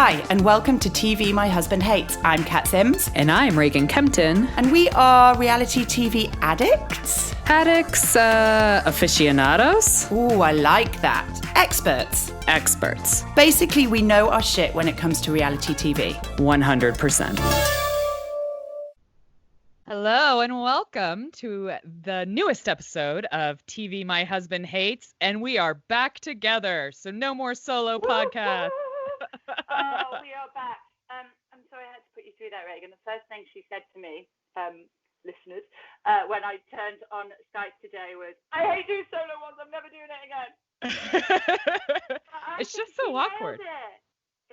Hi, and welcome to TV My Husband Hates. I'm Cat Sims. And I'm Reagan Kempton. And we are reality TV addicts. Addicts, aficionados. Ooh, I like that. Experts. Experts. Basically, we know our shit when it comes to reality TV. 100%. Hello and welcome to the newest episode of TV My Husband Hates, and we are back together, so no more solo podcast. Oh, we are back. I'm sorry I had to put you through that, Reagan. The first thing she said to me, listeners, when I turned on Skype today was, I hate doing solo ones, I'm never doing it again. It's just so awkward.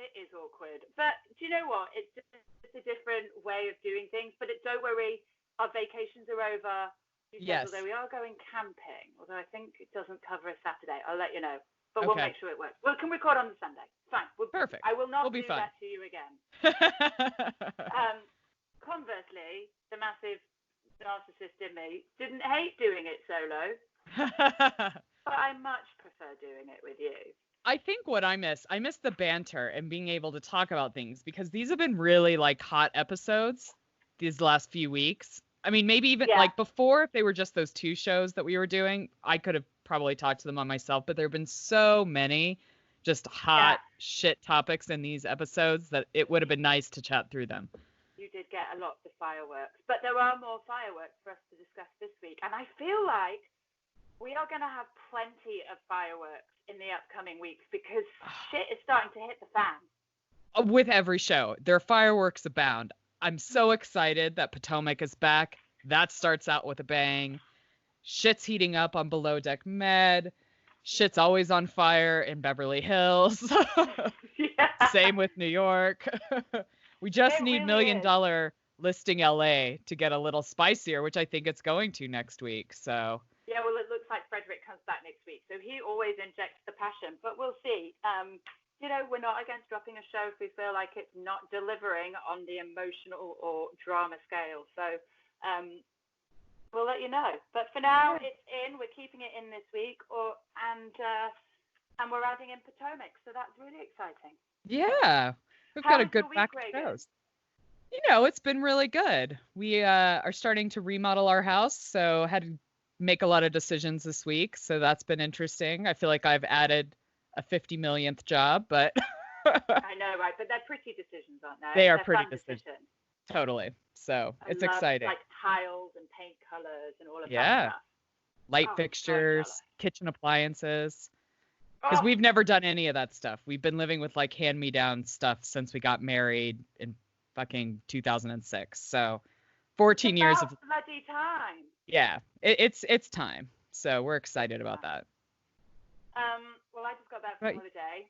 It is awkward. But do you know what? It's just a different way of doing things. But don't worry, our vacations are over. Yes. Although we are going camping, although I think it doesn't cover a Saturday. I'll let you know. But we'll make sure it works. We can record on the Sunday. Fine. Perfect. I will not do fine. that to you again. Conversely, the massive narcissist in me didn't hate doing it solo. But I much prefer doing it with you. I think what I miss the banter and being able to talk about things, because these have been really like hot episodes these last few weeks. I mean, maybe even like before, if they were just those two shows that we were doing, I could have probably talked to them on myself, but there have been so many just hot shit topics in these episodes that it would have been nice to chat through them. You did get a lot of fireworks, but there are more fireworks for us to discuss this week. And I feel like we are going to have plenty of fireworks in the upcoming weeks because shit is starting to hit the fan. With every show, there are fireworks abound. I'm so excited that Potomac is back. That starts out with a bang. Shit's heating up on Below Deck Med. Shit's always on fire in Beverly Hills. Same with New York. We just need $1 million listing LA to get a little spicier, which I think it's going to next week. So yeah, well, it looks like Frederick comes back next week, so he always injects the passion. But we'll see. You know, we're not against dropping a show if we feel like it's not delivering on the emotional or drama scale. So we'll let you know. But for now, it's in. We're keeping it in this week, and we're adding in Potomac, so that's really exciting. Yeah, we've got a good back of shows. You know, it's been really good. We are starting to remodel our house, so had to make a lot of decisions this week. So that's been interesting. I feel like I've added a 50 millionth job, but I know, right? But they're pretty decisions, aren't they? They are pretty decisions. Totally. So it's exciting. Like tiles and paint colors and all of that stuff. Light fixtures, kitchen appliances. Because we've never done any of that stuff. We've been living with like hand-me-down stuff since we got married in fucking 2006. So 14 years of bloody time. Yeah, it's time. So we're excited about that. Well, I just got back from holiday,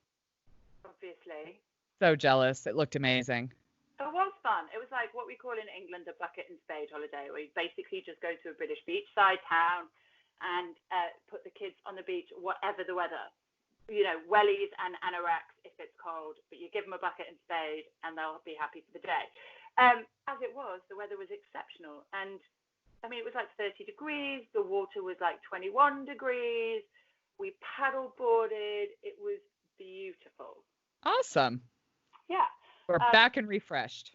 obviously. So jealous. It looked amazing. It was fun. It was like what we call in England a bucket and spade holiday, where you basically just go to a British beachside town and put the kids on the beach, whatever the weather. You know, wellies and anoraks if it's cold, but you give them a bucket and spade and they'll be happy for the day. As it was, the weather was exceptional. And I mean, it was like 30 degrees. The water was like 21 degrees. We paddle boarded. It was beautiful. Awesome. Yeah. We're back and refreshed.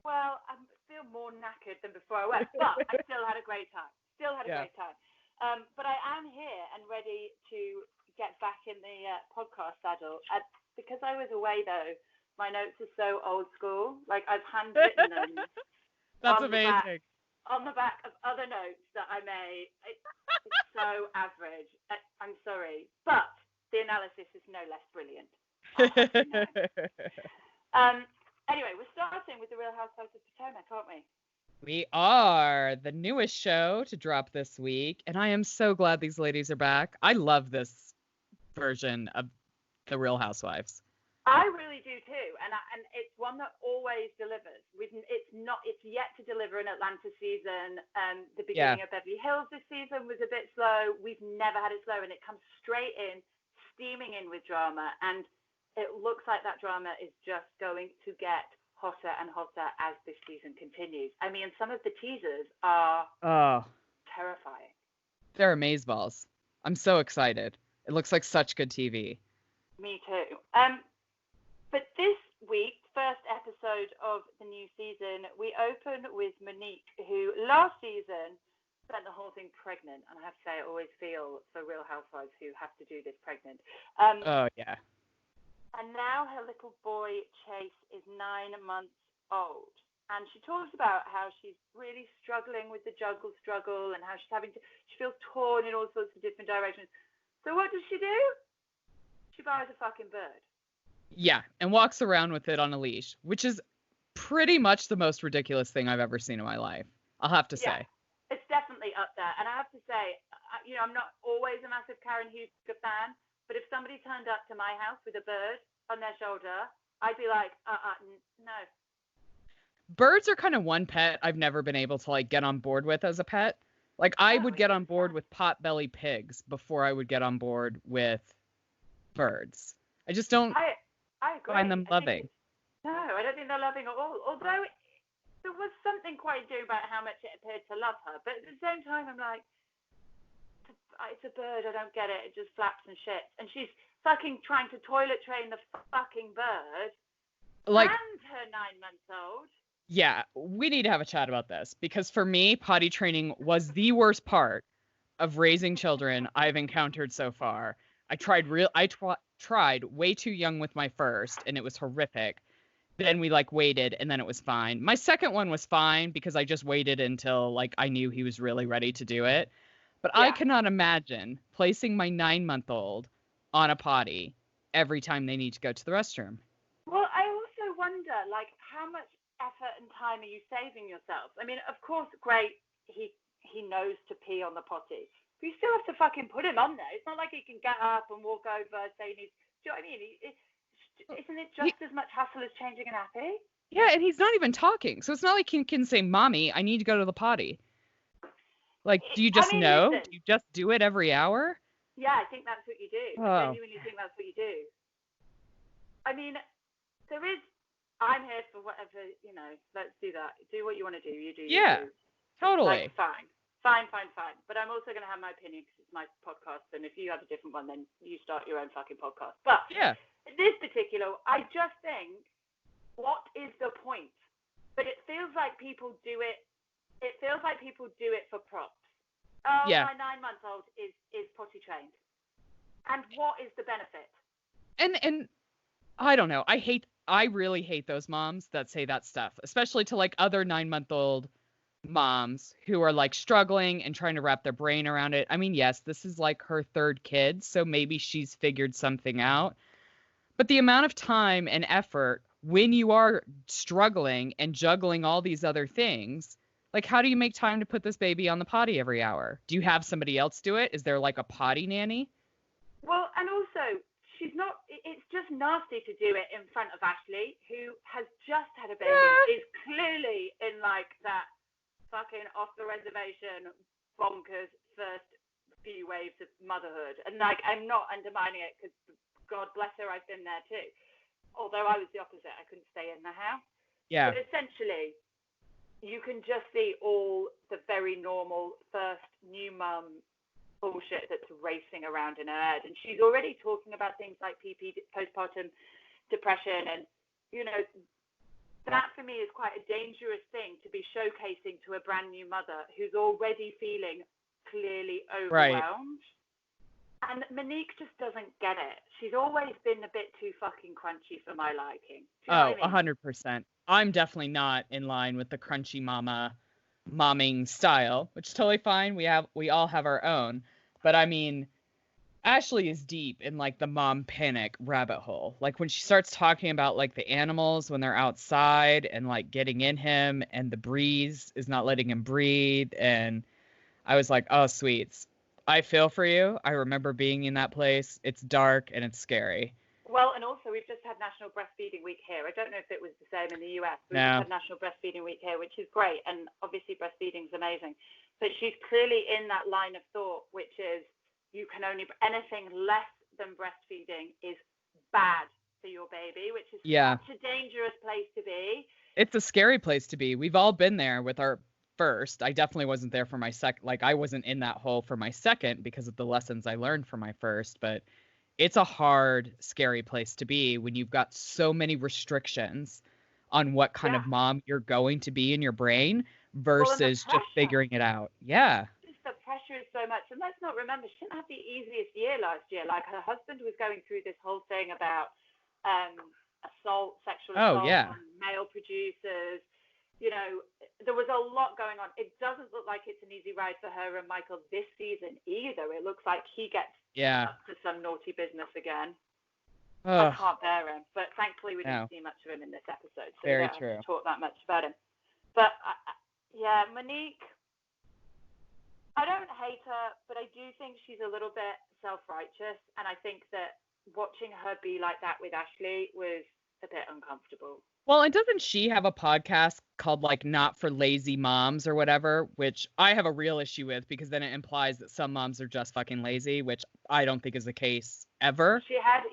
Well, I feel more knackered than before I went, but I still had a great time. Great time. But I am here and ready to get back in the podcast saddle. Because I was away, though, my notes are so old school. Like, I've handwritten them. That's amazing. On the back of other notes that I made. It's so average. I'm sorry. But the analysis is no less brilliant. Anyway, we're starting with the Real Housewives of Potomac, aren't we? We are. The newest show to drop this week. And I am so glad these ladies are back. I love this version of the Real Housewives. I really do too, and it's one that always delivers. It's yet to deliver an Atlanta season. The beginning of Beverly Hills this season was a bit slow. We've never had it slow, and it comes straight in, steaming in with drama, and it looks like that drama is just going to get hotter and hotter as this season continues. I mean, some of the teasers are terrifying. They're amazeballs. I'm so excited. It looks like such good TV. Me too. But this week, first episode of the new season, we open with Monique, who last season spent the whole thing pregnant. And I have to say, I always feel for Real Housewives who have to do this pregnant. Oh, yeah. And now her little boy, Chase, is 9 months old. And she talks about how she's really struggling with the juggle struggle and how she feels torn in all sorts of different directions. So what does she do? She buys a fucking bird. Yeah, and walks around with it on a leash, which is pretty much the most ridiculous thing I've ever seen in my life, I'll have to say. It's definitely up there. And I have to say, I'm not always a massive Karen Huger fan, but if somebody turned up to my house with a bird on their shoulder, I'd be like, no. Birds are kind of one pet I've never been able to like get on board with as a pet. Like I would get on board with potbelly pigs before I would get on board with birds. I just don't I agree. find them loving. No, I don't think they're loving at all. Although there was something quite endearing about how much it appeared to love her. But at the same time, I'm like, it's a bird. I don't get it. It just flaps and shits. And she's fucking trying to toilet train the fucking bird. Like, and her 9 months old. Yeah, we need to have a chat about this because for me, potty training was the worst part of raising children I've encountered so far. I tried tried way too young with my first and it was horrific. Then we waited and then it was fine. My second one was fine because I just waited until I knew he was really ready to do it. But yeah. I cannot imagine placing my 9-month-old on a potty every time they need to go to the restroom. Well, I also wonder how much effort and time are you saving yourself? I mean, of course, great, he knows to pee on the potty. But you still have to fucking put him on there. It's not like he can get up and walk over, say he needs... Do you know what I mean? Isn't it just as much hassle as changing a nappy? Yeah, and he's not even talking. So it's not like he can say, Mommy, I need to go to the potty. Do you just know? Listen, do you just do it every hour? Yeah, I think that's what you do. Oh. I genuinely think that's what you do. I mean, I'm here for whatever, let's do that. Do what you want to do. You do. Yeah, you do. Totally. Fine. But I'm also going to have my opinion because it's my podcast. And if you have a different one, then you start your own fucking podcast. But yeah, this particular, I just think, what is the point? But it feels like people do it. It feels like people do it for props. Oh, yeah. My 9-month-old is potty trained. And what is the benefit? And I don't know. I really hate those moms that say that stuff, especially to other 9-month-old moms who are struggling and trying to wrap their brain around it. I mean, yes, this is her third kid, so maybe she's figured something out. But the amount of time and effort when you are struggling and juggling all these other things, how do you make time to put this baby on the potty every hour? Do you have somebody else do it? Is there a potty nanny? Well, and also, it's just nasty to do it in front of Ashley, who has just had a baby, is clearly in that fucking off the reservation bonkers first few waves of motherhood. And I'm not undermining it because God bless her, I've been there too. Although I was the opposite, I couldn't stay in the house. Yeah. But essentially, you can just see all the very normal first new mum bullshit that's racing around in her head. And she's already talking about things like postpartum depression. And, that for me is quite a dangerous thing to be showcasing to a brand new mother who's already feeling clearly overwhelmed. Right. And Monique just doesn't get it. She's always been a bit too fucking crunchy for my liking. Do you know what I mean? 100%. I'm definitely not in line with the crunchy momming style, which is totally fine. We all have our own. But I mean, Ashley is deep in the mom panic rabbit hole. When she starts talking about the animals when they're outside and getting in him and the breeze is not letting him breathe. And I was like, oh, sweets. I feel for you. I remember being in that place. It's dark and it's scary. Well, and also we've just had National Breastfeeding Week here. I don't know if it was the same in the US. We've just had National Breastfeeding Week here, which is great. And obviously breastfeeding is amazing. But she's clearly in that line of thought, which is anything less than breastfeeding is bad for your baby, which is such a dangerous place to be. It's a scary place to be. We've all been there with our first. I definitely wasn't there for my second. I wasn't in that hole for my second because of the lessons I learned from my first, but it's a hard, scary place to be when you've got so many restrictions on what kind of mom you're going to be in your brain versus just figuring it out. Yeah. Just the pressure is so much. And let's not remember, she didn't have the easiest year last year. Like, her husband was going through this whole thing about sexual assault on male producers. You know, there was a lot going on. It doesn't look like it's an easy ride for her and Michael this season either. It looks like he gets up to some naughty business again. I can't bear him. But thankfully we didn't see much of him in this episode, so we don't have to talk that much about him. But, Monique, I don't hate her, but I do think she's a little bit self-righteous. And I think that watching her be like that with Ashley was a bit uncomfortable. Well, and doesn't she have a podcast called, like, Not for Lazy Moms or whatever, which I have a real issue with because then it implies that some moms are just fucking lazy, which I don't think is the case ever. She had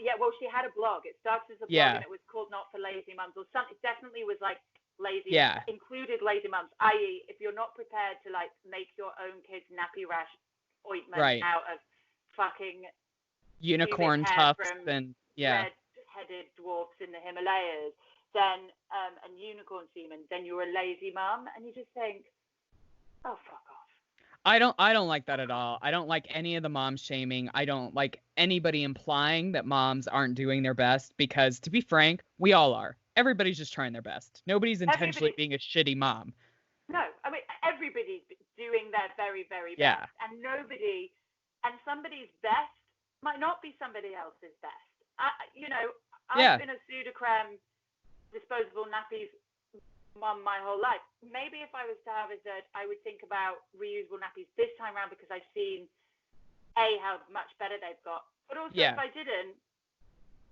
a blog. It started as a blog and it was called Not for Lazy Moms or something. It definitely was like lazy, included lazy moms, i.e. if you're not prepared to, like, make your own kid's nappy rash ointment out of fucking unicorn tufts and red-headed dwarfs in the Himalayas, then and unicorn semen, then you're a lazy mum, and you just think, oh, fuck off. I don't like that at all. I don't like any of the mom shaming. I don't like anybody implying that moms aren't doing their best because, to be frank, we all are. Everybody's just trying their best. Nobody's intentionally being a shitty mom. No, I mean, everybody's doing their very, very best. And somebody's best might not be somebody else's best. I've been a Sudocrem disposable nappies mum my whole life. Maybe if I was to have a Z, I would think about reusable nappies this time around because I've seen how much better they've got. But also if I didn't,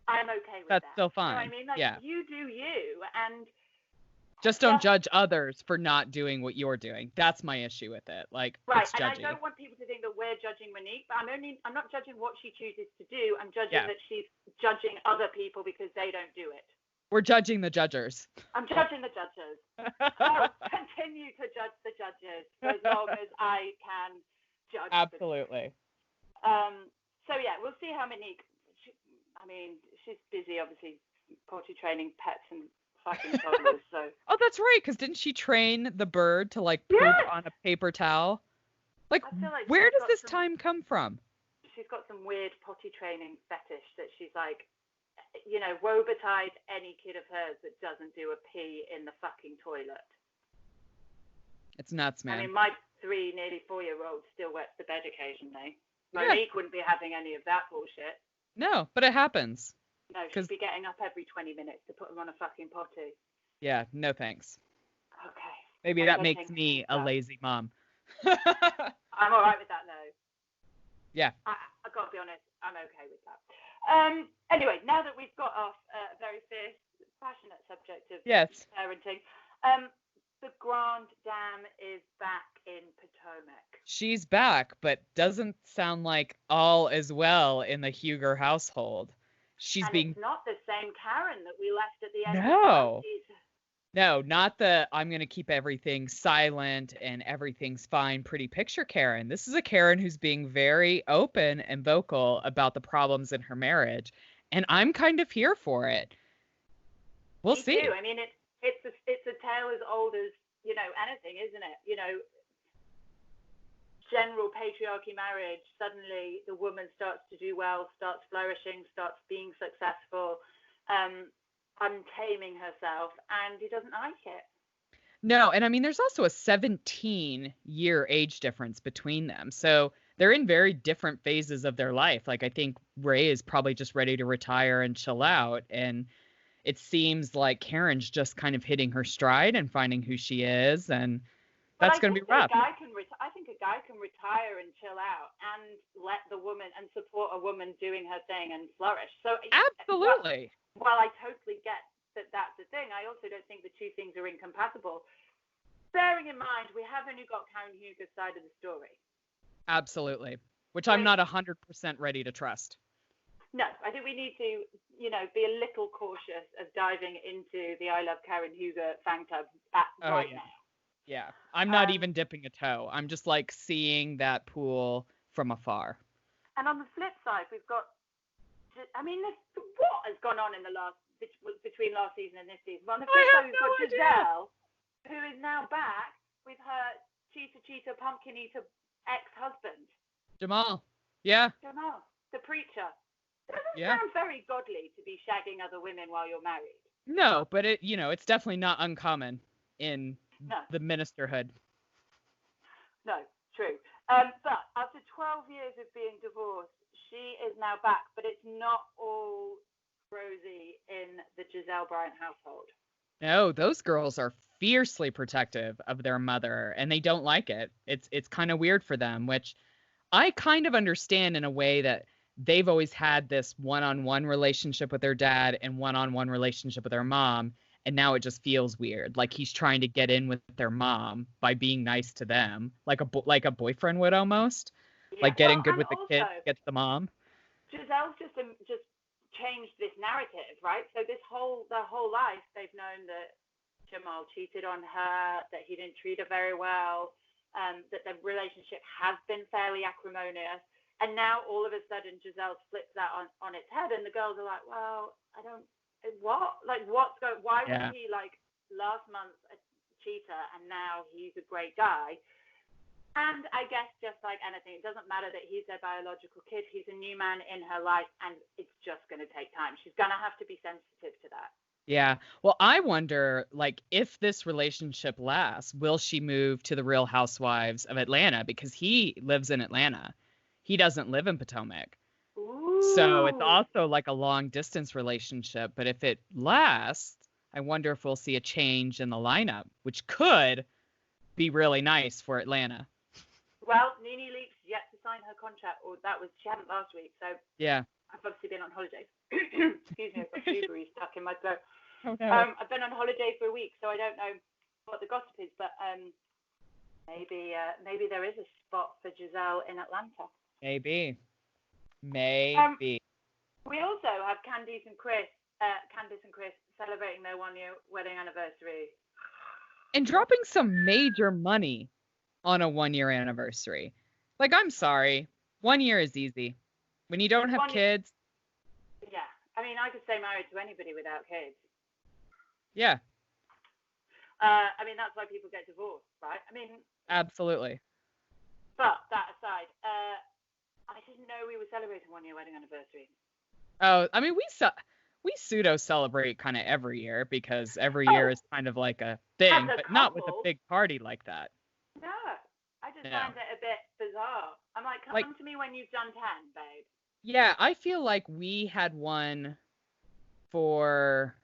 I'm okay with that. That's still fine. You know what I mean? Like, you do you, and just don't judge others for not doing what you're doing. That's my issue with it. Like, right. It's judgy. And I don't want people to think that we're judging Monique, but I'm not judging what she chooses to do. I'm judging that she's judging other people because they don't do it. We're judging the judgers. I'm judging the judges. I'll continue to judge the judges for as long as I can judge. Absolutely. So we'll see how Monique. She's busy, obviously, potty training pets and fucking toddlers. So. Oh, that's right. Because didn't she train the bird to, like, poop on a paper towel? Like where does this time come from? She's got some weird potty training fetish that she's like, woe betide any kid of hers that doesn't do a pee in the fucking toilet. It's nuts, man. I mean, my 3 nearly 4-year-old still wets the bed occasionally. Monique wouldn't be having any of that bullshit. No, but it happens. No, she'd be getting up every 20 minutes to put him on a fucking potty. Yeah, no thanks. Okay. Maybe that makes me a lazy mom. I'm all right with that, though. Yeah. I got to be honest, I'm okay with that. Anyway, now that we've got off a very fierce, passionate subject of parenting, the Grand Dame is back in Potomac. She's back, but doesn't sound like all is well in the Huger household. It's not the same Karen that we left at the end of the season. No, not the I'm going to keep everything silent and everything's fine pretty picture Karen. This is a Karen who's being very open and vocal about the problems in her marriage. And I'm kind of here for it. We'll see. Too. I mean, it's a tale as old as, anything, isn't it? General patriarchy marriage, suddenly the woman starts to do well, starts flourishing, starts being successful, untaming herself, and he doesn't like it. No, and I mean, there's also a 17-year age difference between them. So they're in very different phases of their life. Like, I think Ray is probably just ready to retire and chill out. And it seems like Karen's just kind of hitting her stride and finding who she is. And that's going to be rough. I think a guy can retire and chill out and let the woman and support a woman doing her thing and flourish. So absolutely. While I totally get that that's the thing, I also don't think the two things are incompatible. Bearing in mind, we have only got Karen Huger's side of the story. Absolutely. Which I'm not 100% ready to trust. No, I think we need to, be a little cautious of diving into the I Love Karen Huger fan club now. Yeah, I'm not even dipping a toe. I'm just like seeing that pool from afar. And on the flip side, we've got I mean, what has gone on in the between last season and this season? Well, on the I flip have side, we've no got idea. Giselle, who is now back with her cheetah, pumpkin eater ex-husband. Jamal. Yeah. Jamal, the preacher. It doesn't Yeah. sound very godly to be shagging other women while you're married. No, but it's definitely not uncommon in No. the ministerhood. No, true. But after 12 years of being divorced, she is now back, but it's not all rosy in the Giselle Bryant household. No, those girls are fiercely protective of their mother, and they don't like it. It's kind of weird for them, which I kind of understand in a way that they've always had this one-on-one relationship with their dad and one-on-one relationship with their mom, and now it just feels weird. Like he's trying to get in with their mom by being nice to them, like a boyfriend would almost. Yeah. Like getting good and with the also, kid, get to the mom. Giselle's just changed this narrative, right? So their whole life they've known that Jamal cheated on her, that he didn't treat her very well, that their relationship has been fairly acrimonious. And now all of a sudden Giselle flips that on its head, and the girls are like, well, why was he like last month a cheater and now he's a great guy? And I guess just like anything, it doesn't matter that he's their biological kid. He's a new man in her life, and it's just going to take time. She's going to have to be sensitive to that. Yeah. Well, I wonder, like, if this relationship lasts, will she move to the Real Housewives of Atlanta? Because he lives in Atlanta. He doesn't live in Potomac. Ooh. So it's also like a long distance relationship. But if it lasts, I wonder if we'll see a change in the lineup, which could be really nice for Atlanta. Well, Nene Leakes yet to sign her contract, or she hadn't last week. So yeah, I've obviously been on holiday. Excuse me, I've got blueberries stuck in my throat. Oh, no. I've been on holiday for a week, so I don't know what the gossip is, but maybe there is a spot for Giselle in Atlanta. Maybe. We also have Candice and Chris celebrating their 1-year wedding anniversary. And dropping some major money on a 1-year anniversary. Like, I'm sorry. 1 year is easy. When you don't have kids. Yeah. I mean, I could stay married to anybody without kids. Yeah. I mean, that's why people get divorced, right? I mean. Absolutely. But that aside, I didn't know we were celebrating 1-year wedding anniversary. Oh, I mean, we pseudo celebrate kind of every year because every year is kind of like a thing, but not with a big party like that. No, I just find it a bit bizarre. I'm like, come to me when you've done 10, babe. Yeah, I feel like we had one for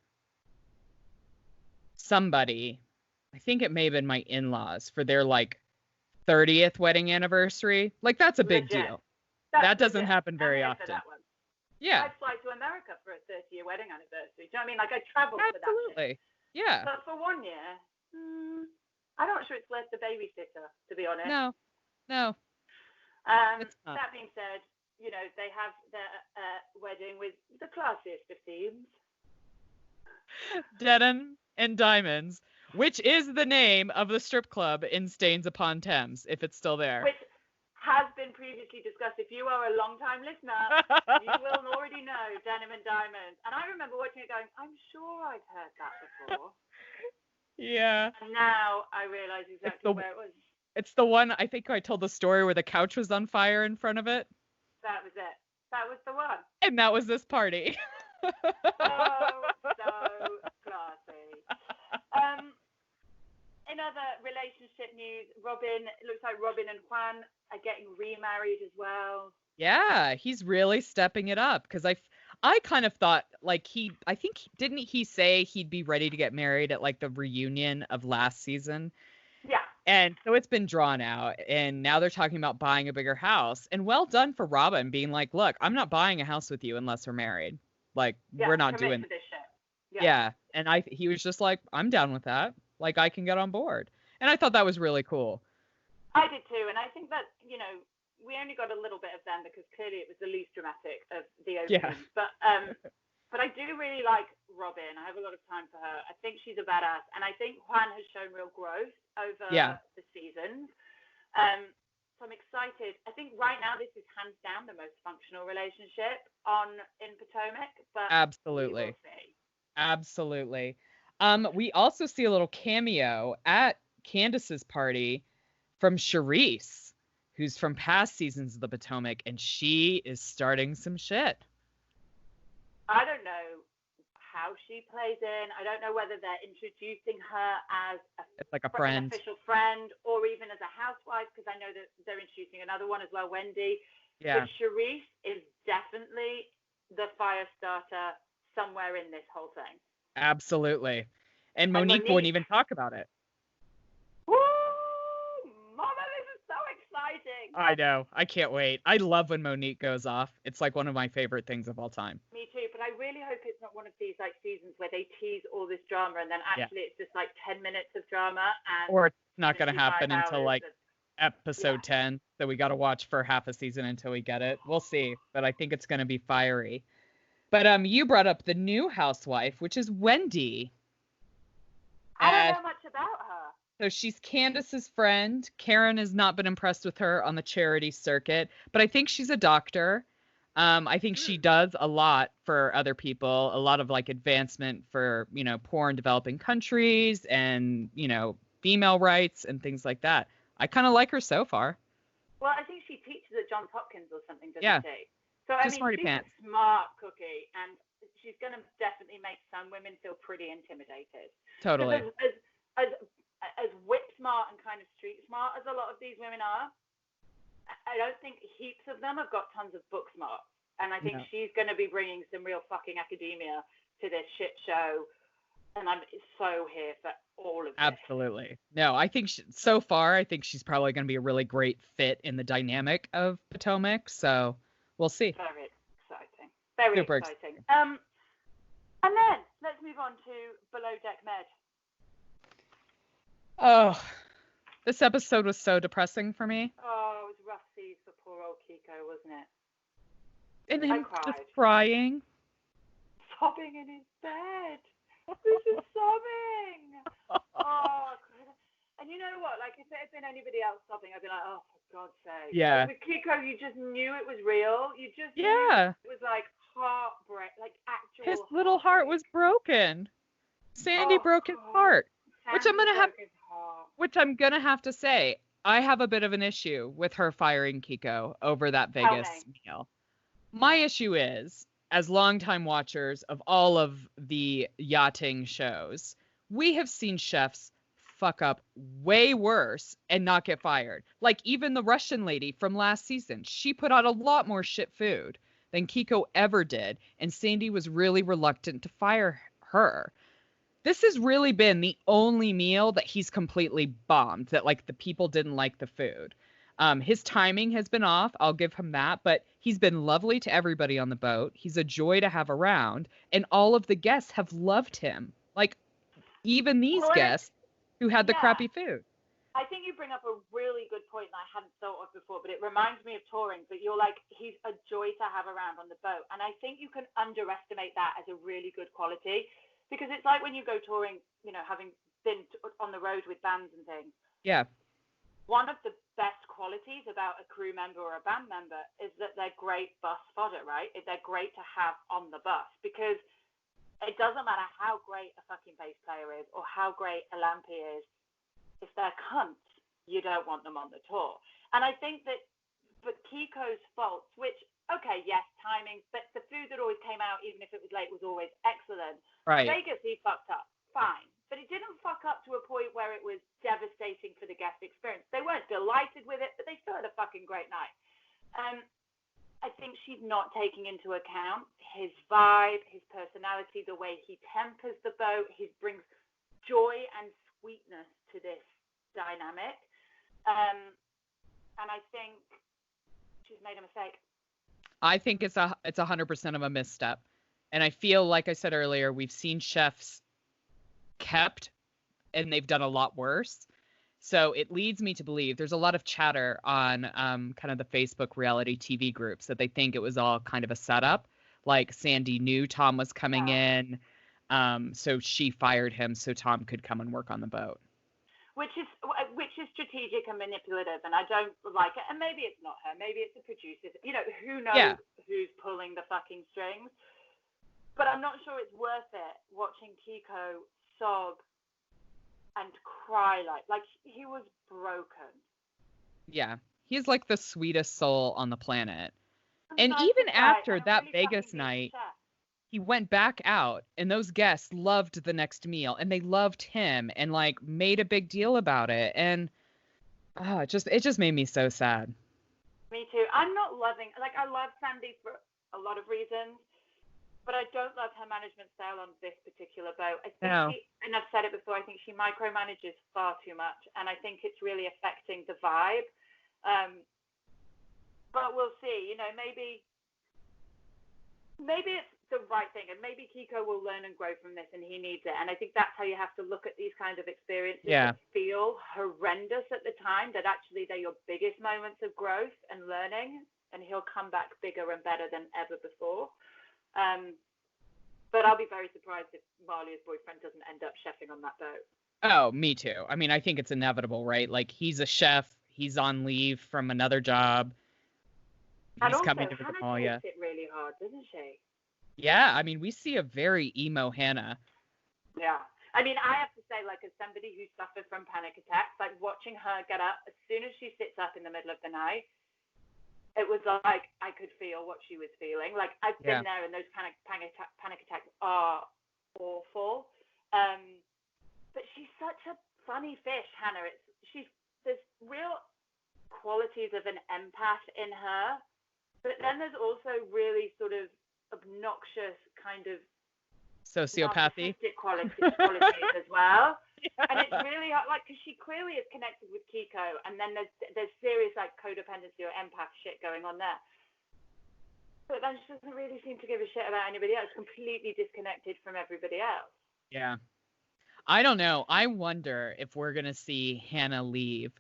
somebody. I think it may have been my in-laws for their like 30th wedding anniversary. Like, that's a big deal. That doesn't happen very often. Yeah. I'd fly to America for a 30-year wedding anniversary. Do you know what I mean? Like, I travel for that. Absolutely. Yeah. But for 1 year, I'm not sure it's worth the babysitter, to be honest. No. That being said, you know, they have their wedding with the classiest of themes. Denim and Diamonds, which is the name of the strip club in Staines upon Thames, if it's still there. Which has been previously discussed. If you are a long-time listener, you will already know Denim and Diamonds. And I remember watching it going, I'm sure I've heard that before. Yeah. And now I realize exactly where it was. It's the one, I think I told the story where the couch was on fire in front of it. That was it. That was the one. And that was this party. Oh, so classy. In other relationship news, it looks like Robin and Juan are getting remarried as well. Yeah, he's really stepping it up because I kind of thought like didn't he say he'd be ready to get married at like the reunion of last season? Yeah. And so it's been drawn out, and now they're talking about buying a bigger house. And well done for Robin being like, look, I'm not buying a house with you unless we're married. Like, we're not doing this shit. Yeah. And he was just like, I'm down with that. Like, I can get on board. And I thought that was really cool. I did too. And I think that, you know, we only got a little bit of them because clearly it was the least dramatic of the openings. Yeah. But I do really like Robin. I have a lot of time for her. I think she's a badass. And I think Juan has shown real growth over the seasons. So I'm excited. I think right now this is hands down the most functional relationship in Potomac, but Absolutely. we will see. Absolutely. We also see a little cameo at Candace's party from Charisse, who's from past seasons of the Potomac, and she is starting some shit. I don't know how she plays in. I don't know whether they're introducing her as It's like a an friend. official friend or even as a housewife, because I know that they're introducing another one as well, Wendy. Yeah, But Charisse is definitely the fire starter somewhere in this whole thing. absolutely. And Monique Monique- wouldn't even talk about it. Woo! Mama, this is so exciting. I know. I can't wait. I love when Monique goes off. It's like one of my favorite things of all time. Me too, but I really hope it's not one of these like seasons where they tease all this drama and then actually it's just like 10 minutes of drama and Or it's not going to 55 happen until hours like of- episode 10 that we got to watch for half a season until we get it. We'll see, but I think it's going to be fiery. But you brought up the new housewife, which is Wendy. I don't know much about her. So she's Candace's friend. Karen has not been impressed with her on the charity circuit, but I think she's a doctor. I think she does a lot for other people, a lot of like advancement for, poor and developing countries and, female rights and things like that. I kind of like her so far. Well, I think she teaches at Johns Hopkins or something, doesn't Yeah. she? So, She's smarty she's pants. a smart cookie, and she's going to definitely make some women feel pretty intimidated. Totally. As whip smart and kind of street smart as a lot of these women are, I don't think heaps of them have got tons of book smart. And I think she's going to be bringing some real fucking academia to this shit show. And I'm so here for all of this. Absolutely. No, I think so far, I think she's probably going to be a really great fit in the dynamic of Potomac. So we'll see. Very exciting. Very Super exciting. And then let's move on to Below Deck Med. Oh, this episode was so depressing for me. Oh, it was rough seas for poor old Kiko, wasn't it? And I him cried. just crying. Sobbing in his bed. This is sobbing. Oh, and you know what? Like, if it had been anybody else sobbing, I'd be like, oh, for God's sake. Yeah. But with Kiko, you just knew it was real. You just knew it was like heartbreak, like actual. His little heart was broken. Sandy broke his heart. Which I'm gonna have to say, I have a bit of an issue with her firing Kiko over that Vegas meal. My issue is, as longtime watchers of all of the yachting shows, we have seen chefs fuck up way worse and not get fired. Like even the Russian lady from last season, she put out a lot more shit food than Kiko ever did, and Sandy was really reluctant to fire her. This has really been the only meal that he's completely bombed, that like the people didn't like the food. His timing has been off. I'll give him that, but he's been lovely to everybody on the boat. He's a joy to have around, and all of the guests have loved him. Like even these guests who had the crappy food. I think you bring up a really good point that I hadn't thought of before, but it reminds me of touring. But you're like, he's a joy to have around on the boat, and I think you can underestimate that as a really good quality. Because it's like when you go touring, having been on the road with bands and things. Yeah. One of the best qualities about a crew member or a band member is that they're great bus fodder, right? They're great to have on the bus because it doesn't matter how great a fucking bass player is or how great a lampy is. If they're cunts, you don't want them on the tour. And I think that, but Kiko's faults, which, okay, yes, timing, but the food that always came out, even if it was late, was always excellent. Right. Vegas, he fucked up. Fine. But it didn't fuck up to a point where it was devastating for the guest experience. They weren't delighted with it, but they still had a fucking great night. I think she's not taking into account his vibe, his personality, the way he tempers the boat. He brings joy and sweetness to this dynamic. And I think she's made a mistake. I think it's 100% of a misstep. And I feel, like I said earlier, we've seen chefs kept and they've done a lot worse. So it leads me to believe there's a lot of chatter on kind of the Facebook reality TV groups that they think it was all kind of a setup. Like Sandy knew Tom was coming in. So she fired him so Tom could come and work on the boat. which is strategic and manipulative, and I don't like it. And maybe it's not her. Maybe it's the producers. You know, who knows who's pulling the fucking strings? But I'm not sure it's worth it watching Kiko sob and cry like he was broken. Yeah, he's like the sweetest soul on the planet. And even after that Vegas night, he went back out, and those guests loved the next meal, and they loved him, and like made a big deal about it, and it just made me so sad. Me too. I'm not loving, like, I love Sandy for a lot of reasons, but I don't love her management style on this particular boat. I think and I've said it before, I think she micromanages far too much, and I think it's really affecting the vibe. But we'll see. You know, maybe it's the right thing, and maybe Kiko will learn and grow from this, and he needs it. And I think that's how you have to look at these kind of experiences that feel horrendous at the time, that actually they're your biggest moments of growth and learning, and he'll come back bigger and better than ever before. But I'll be very surprised if Marlia's boyfriend doesn't end up chefing on that boat. Oh, me too. I mean, I think it's inevitable, right? Like, he's a chef. He's on leave from another job. He's coming to visit Malia. Hannah takes it really hard, doesn't she? Yeah, I mean, we see a very emo Hannah. Yeah. I mean, I have to say, like, as somebody who suffered from panic attacks, like, watching her get up, as soon as she sits up in the middle of the night, it was like I could feel what she was feeling. Like, I've been there, and those panic attacks are awful. But she's such a funny fish, Hannah. There's real qualities of an empath in her, but then there's also really sort of obnoxious kind of sociopathy qualities as well. And it's really hard, like, because she clearly is connected with Kiko, and then there's serious like codependency or empath shit going on there, but then she doesn't really seem to give a shit about anybody else, completely disconnected from everybody else. I don't know. I wonder if we're gonna see Hannah leave.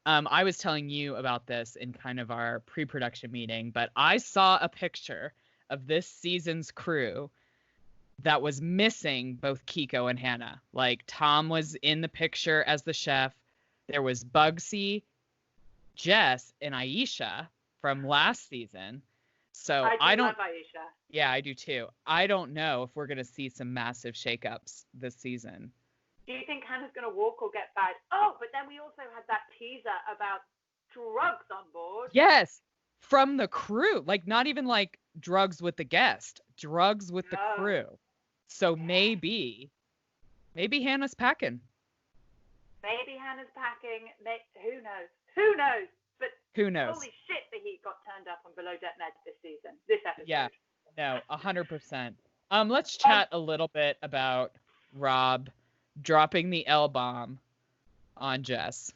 I was telling you about this in kind of our pre-production meeting, but I saw a picture of this season's crew that was missing both Kiko and Hannah. Like, Tom was in the picture as the chef. There was Bugsy, Jess, and Aisha from last season. So I don't love Aisha. Yeah, I do too. I don't know if we're going to see some massive shakeups this season. Do you think Hannah's going to walk or get fired? Oh, but then we also had that teaser about drugs on board. Yes, from the crew. Like, not even like drugs with the guest, drugs with the crew. So maybe Hannah's packing. Maybe Hannah's packing. Who knows? Who knows? But who knows? Holy shit, the heat got turned up on Below Deck Med this episode. Yeah, no, 100%. Let's chat a little bit about Rob dropping the L-bomb on Jess.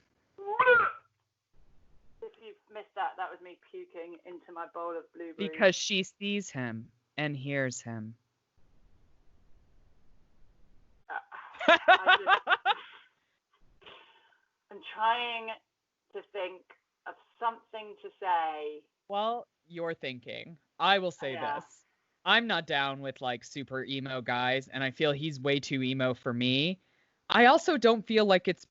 If you've missed that was me puking into my bowl of blueberries. Because she sees him and hears him. I'm trying to think of something to say. Well, you're thinking. I will say this. I'm not down with like super emo guys, and I feel he's way too emo for me. I also don't feel like it's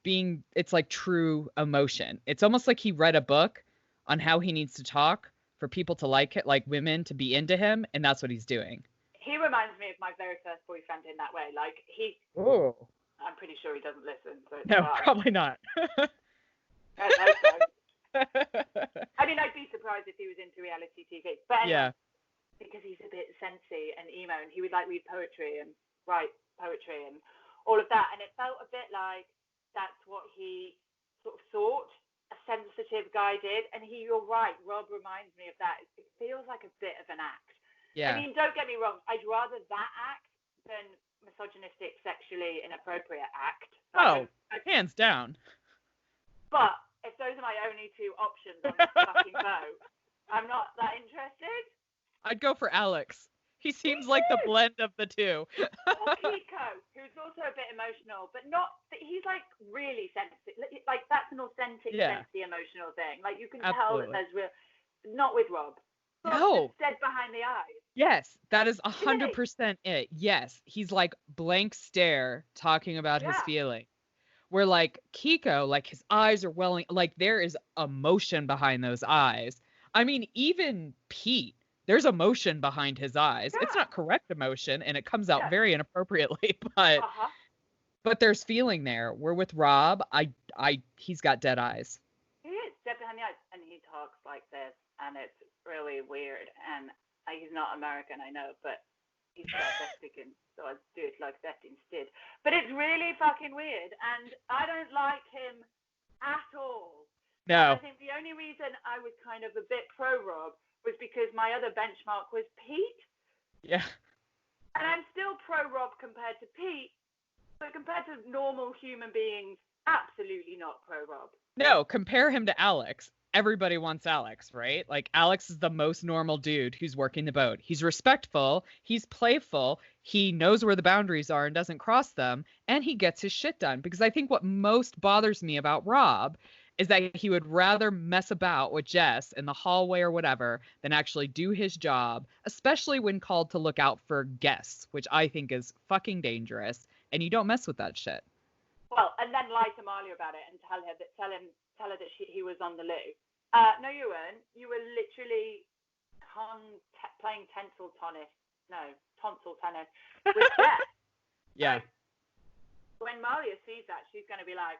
like true emotion. It's almost like he read a book on how he needs to talk for people to like it, like women to be into him, and that's what he's doing. He reminds me of my very first boyfriend in that way. Like, Oh. I'm pretty sure he doesn't listen. So no, probably not. I hope so. I mean, I'd be surprised if he was into reality TV. But anyway, because he's a bit sensy and emo, and he would like read poetry and write poetry and all of that. And it felt a bit like that's what he sort of thought a sensitive guy did. And you're right, Rob reminds me of that. It feels like a bit of an act. Yeah. I mean, don't get me wrong. I'd rather that act than misogynistic, sexually inappropriate act. Hands down. But if those are my only two options on this fucking boat, I'm not that interested. I'd go for Alex. He seems like the blend of the two. Or Kiko, who's also a bit emotional, but he's like really sensitive. Like, that's an authentic, sensy, emotional thing. Like, you can tell that there's real. Not with Rob. No. Dead behind the eyes. Yes, that is 100% it. Yes, he's like blank stare talking about his feeling. Where like Kiko, like his eyes are welling, like there is emotion behind those eyes. I mean, even Pete, there's emotion behind his eyes. It's Yeah. not correct emotion, and it comes out Yeah. very inappropriately, but Uh-huh. there's feeling there. We're with Rob. He's got dead eyes. He is dead behind the eyes, and he talks like this, and it's really weird. And he's not American, I know, but he's South African, so I'd do it like that instead. But it's really fucking weird, and I don't like him at all. And I No. think the only reason I was kind of a bit pro Rob was because my other benchmark was Pete, Yeah. and I'm still pro Rob compared to Pete, but compared to normal human beings, absolutely not pro Rob. No, compare him to Alex. Everybody wants Alex, right? Like Alex is the most normal dude who's working the boat. He's respectful, he's playful, he knows where the boundaries are and doesn't cross them, and he gets his shit done. Because I think what most bothers me about Rob is that he would rather mess about with Jess in the hallway or whatever than actually do his job, especially when called to look out for guests, which I think is fucking dangerous, and you don't mess with that shit. Well, and then lie to Marley about it and tell her that he was on the loo. No, you weren't. You were literally playing tonsil tennis with Jess. Yeah. So when Marley sees that, she's going to be like,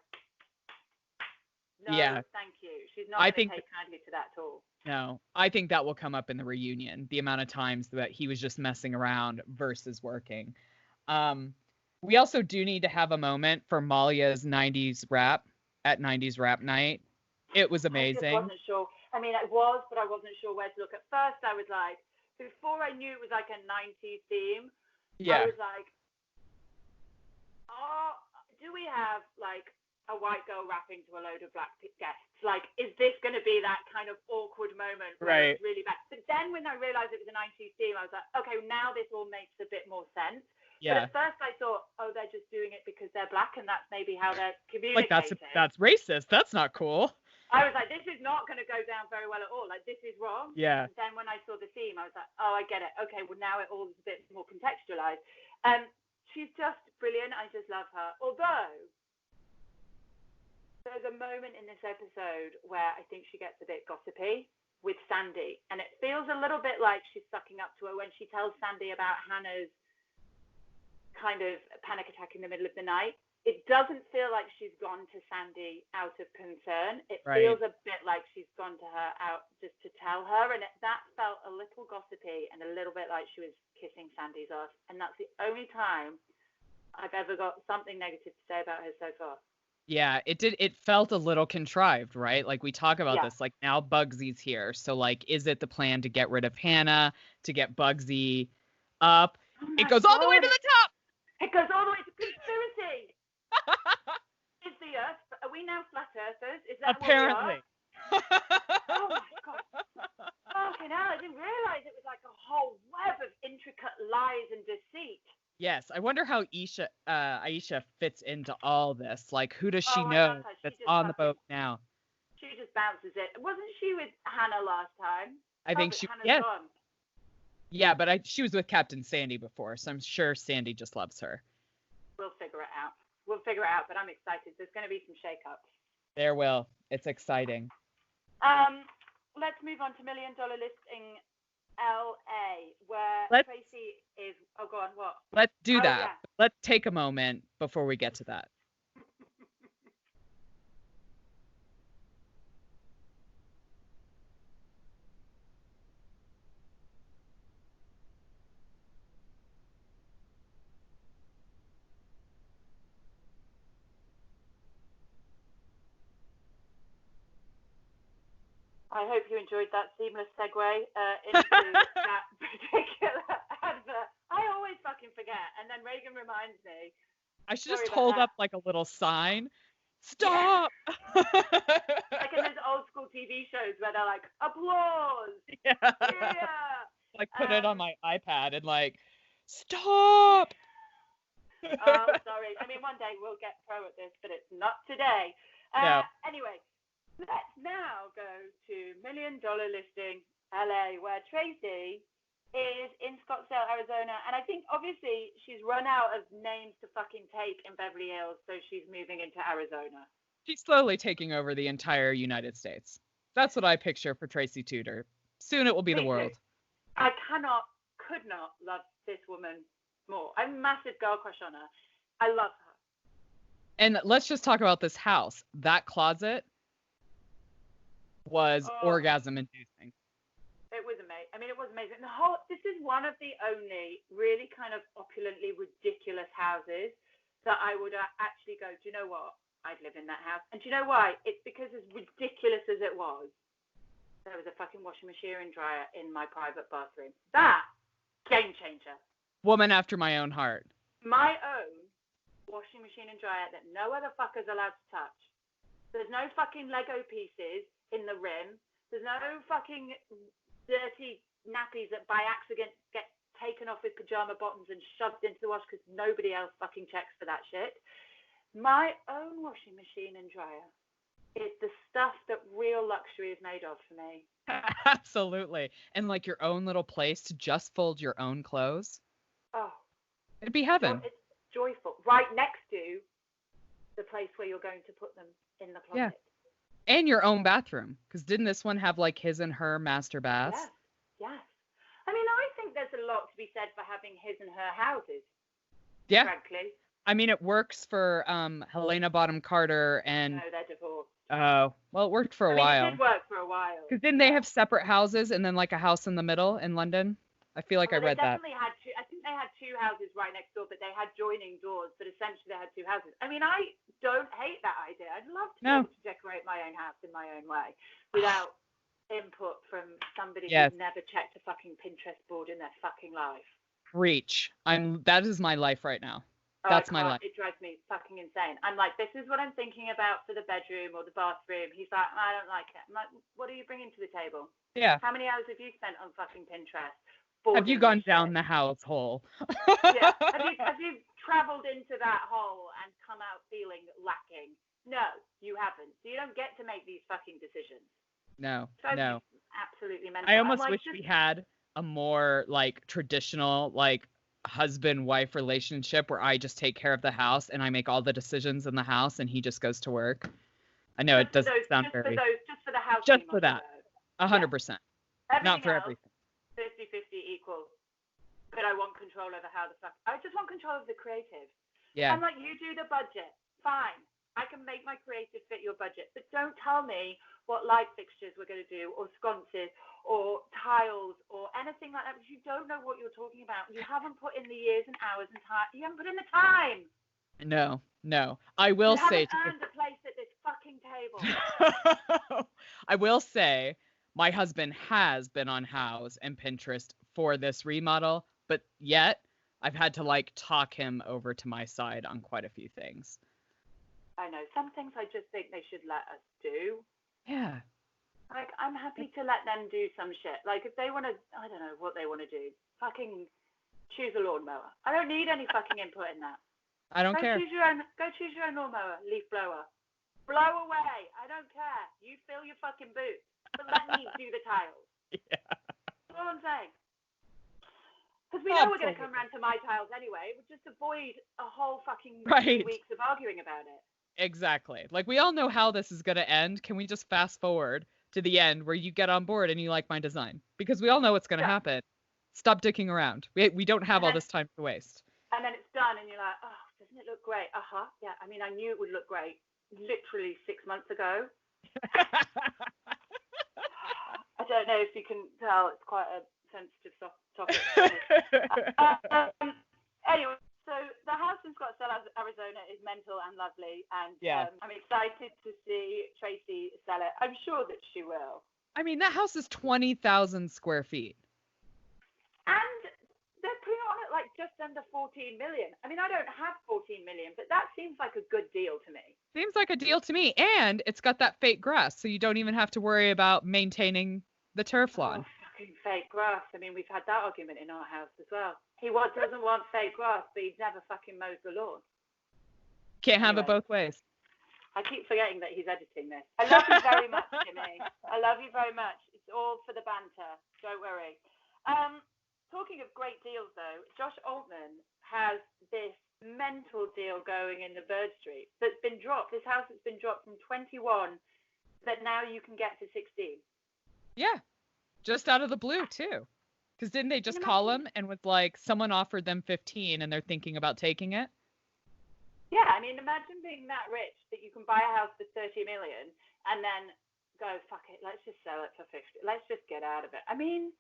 no, Yeah. thank you. She's not going to take kindly to that at all. No, I think that will come up in the reunion, the amount of times that he was just messing around versus working. We also do need to have a moment for Malia's 90s rap at 90s rap night. It was amazing. I just wasn't sure. I mean, it was, but I wasn't sure where to look. At first, I was like, before I knew it was like a 90s theme, Yeah. I was like, oh, do we have like a white girl rapping to a load of black guests? Like, is this going to be that kind of awkward moment where it's really bad? But then when I realized it was a 90s theme, I was like, okay, now this all makes a bit more sense. Yeah. But at first I thought, oh, they're just doing it because they're black and that's maybe how they're communicating. Like, that's racist. That's not cool. I was like, this is not going to go down very well at all. Like, this is wrong. Yeah. And then when I saw the theme, I was like, oh, I get it. Okay, well, now it all is a bit more contextualized. She's just brilliant. I just love her. Although, there's a moment in this episode where I think she gets a bit gossipy with Sandy. And it feels a little bit like she's sucking up to her when she tells Sandy about Hannah's kind of panic attack in the middle of the night. It doesn't feel like she's gone to Sandy out of concern. It feels a bit like she's gone to her out just to tell her, and that felt a little gossipy and a little bit like she was kissing Sandy's ass. And that's the only time I've ever got something negative to say about her so far. Yeah, it did. It felt a little contrived, right? Like we talk about this, like now Bugsy's here. So like, is it the plan to get rid of Hannah, to get Bugsy up? It goes all the way to the top. It goes all the way to conspiracy. Is the Earth? Are we now flat earthers? Is that apparently? What we are? Oh my god! Fucking hell! I didn't realize it was like a whole web of intricate lies and deceit. Yes, I wonder how Aisha fits into all this. Like, who does she know that's on the boat now? She just bounces it. Wasn't she with Hannah last time? I think she. Hannah's gone. Yeah, but she was with Captain Sandy before, so I'm sure Sandy just loves her. We'll figure it out. But I'm excited. There's going to be some shake-ups. There will. It's exciting. Let's move on to $1 Million Listing LA, where Tracy is. Oh, go on. What? Let's do that. Yeah. Let's take a moment before we get to that. I hope you enjoyed that seamless segue into that particular advert. I always fucking forget, and then Reagan reminds me. I should just hold up like a little sign. Stop! Yeah. Like in those old school TV shows where they're like, applause! Yeah. Yeah! Like put it on my iPad and like, stop! Oh, sorry. I mean, one day we'll get pro at this, but it's not today. No. Anyway. Let's now go to $1 Million Listing LA, where Tracy is in Scottsdale, Arizona, and I think obviously she's run out of names to fucking take in Beverly Hills, so she's moving into Arizona. She's slowly taking over the entire United States. That's what I picture for Tracy Tudor. Soon it will be the Me world. too. I could not love this woman more. I have a massive girl crush on her. I love her. And let's just talk about this house. That closet was orgasm inducing. It was amazing. I mean, it was amazing. This is one of the only really kind of opulently ridiculous houses that I would actually go, do you know what? I'd live in that house. And do you know why? It's because as ridiculous as it was, there was a fucking washing machine and dryer in my private bathroom. That, game changer. Woman after my own heart. My own washing machine and dryer that no other fucker's allowed to touch. There's no fucking Lego pieces in the rim. There's no fucking dirty nappies that by accident get taken off with pajama bottoms and shoved into the wash because nobody else fucking checks for that shit. My own washing machine and dryer is the stuff that real luxury is made of for me. Absolutely. And like your own little place to just fold your own clothes. Oh. It'd be heaven. It's joyful. Right next to the place where you're going to put them in the closet. Yeah. And your own bathroom. Because didn't this one have like his and her master baths? Yes. I mean, I think there's a lot to be said for having his and her houses. Yeah. Frankly. I mean, it works for Helena Bonham Carter and... No, they're divorced. Oh, well, it worked for a while. It did work for a while. Because didn't they have separate houses and then like a house in the middle in London? I feel like I read that. I think they had two houses right next door, but they had joining doors, but essentially they had two houses. I mean, I don't hate that idea. I'd love to be able to decorate my own house in my own way without input from somebody who's never checked a fucking Pinterest board in their fucking life. Reach. That is my life right now. That's my life. It drives me fucking insane. I'm like, this is what I'm thinking about for the bedroom or the bathroom. He's like, I don't like it. I'm like, what are you bringing to the table? Yeah. How many hours have you spent on fucking Pinterest? Have you gone down the house hole? Yeah. Have you traveled into that hole and come out feeling lacking? No, you haven't. So you don't get to make these fucking decisions. No. Absolutely mental. I almost wish we had a more like traditional like husband-wife relationship where I just take care of the house and I make all the decisions in the house and he just goes to work. I know it doesn't sound very... Just for the house. Just for that. 100%. Not for everything. 50-50 equal. But I want control over I just want control of the creative. Yeah. I'm like, you do the budget. Fine. I can make my creative fit your budget. But don't tell me what light fixtures we're going to do or sconces or tiles or anything like that because you don't know what you're talking about. You haven't put in the years and hours and time. You haven't put in the time. No. I will say... You haven't earned a place at this fucking table. I will say... My husband has been on Houzz and Pinterest for this remodel, but yet I've had to like talk him over to my side on quite a few things. I know. Some things I just think they should let us do. Yeah. Like, I'm happy to let them do some shit. Like, if they want to, I don't know what they want to do. Fucking choose a lawnmower. I don't need any fucking input in that. I don't care. Go choose your own lawnmower, leaf blower. Blow away. I don't care. You fill your fucking boots. But let me do the tiles. Yeah. That's all I'm saying. Because we know we're going to come around to my tiles anyway. We'll just avoid a whole fucking 2 weeks of arguing about it. Exactly. Like, we all know how this is going to end. Can we just fast forward to the end where you get on board and you like my design? Because we all know what's going to happen. Stop dicking around. We don't have all this time to waste. And then it's done and you're like, oh, doesn't it look great? Uh-huh. Yeah. I mean, I knew it would look great literally 6 months ago. I don't know if you can tell, it's quite a sensitive topic. Anyway, so the house in Scottsdale, Arizona is mental and lovely, and I'm excited to see Tracy sell it. I'm sure that she will. I mean, that house is 20,000 square feet. And they're putting on it like just under 14 million. I mean, I don't have 14 million, but that seems like a good deal to me. Seems like a deal to me. And it's got that fake grass, so you don't even have to worry about maintaining the turf lawn. Oh, fucking fake grass. I mean, we've had that argument in our house as well. He doesn't want fake grass, but he'd never fucking mows the lawn. Can't have it both ways. I keep forgetting that he's editing this. I love you very much, Jimmy. I love you very much. It's all for the banter. Don't worry. talking of great deals, though, Josh Altman has this mental deal going in the Bird Street that's been dropped. This house has been dropped from 21 that now you can get to 16. Yeah, just out of the blue too. Because didn't they just call him and was like, someone offered them 15 and they're thinking about taking it? Yeah, I mean, imagine being that rich that you can buy a house for 30 million and then go, fuck it, let's just sell it for 50. Let's just get out of it. I mean,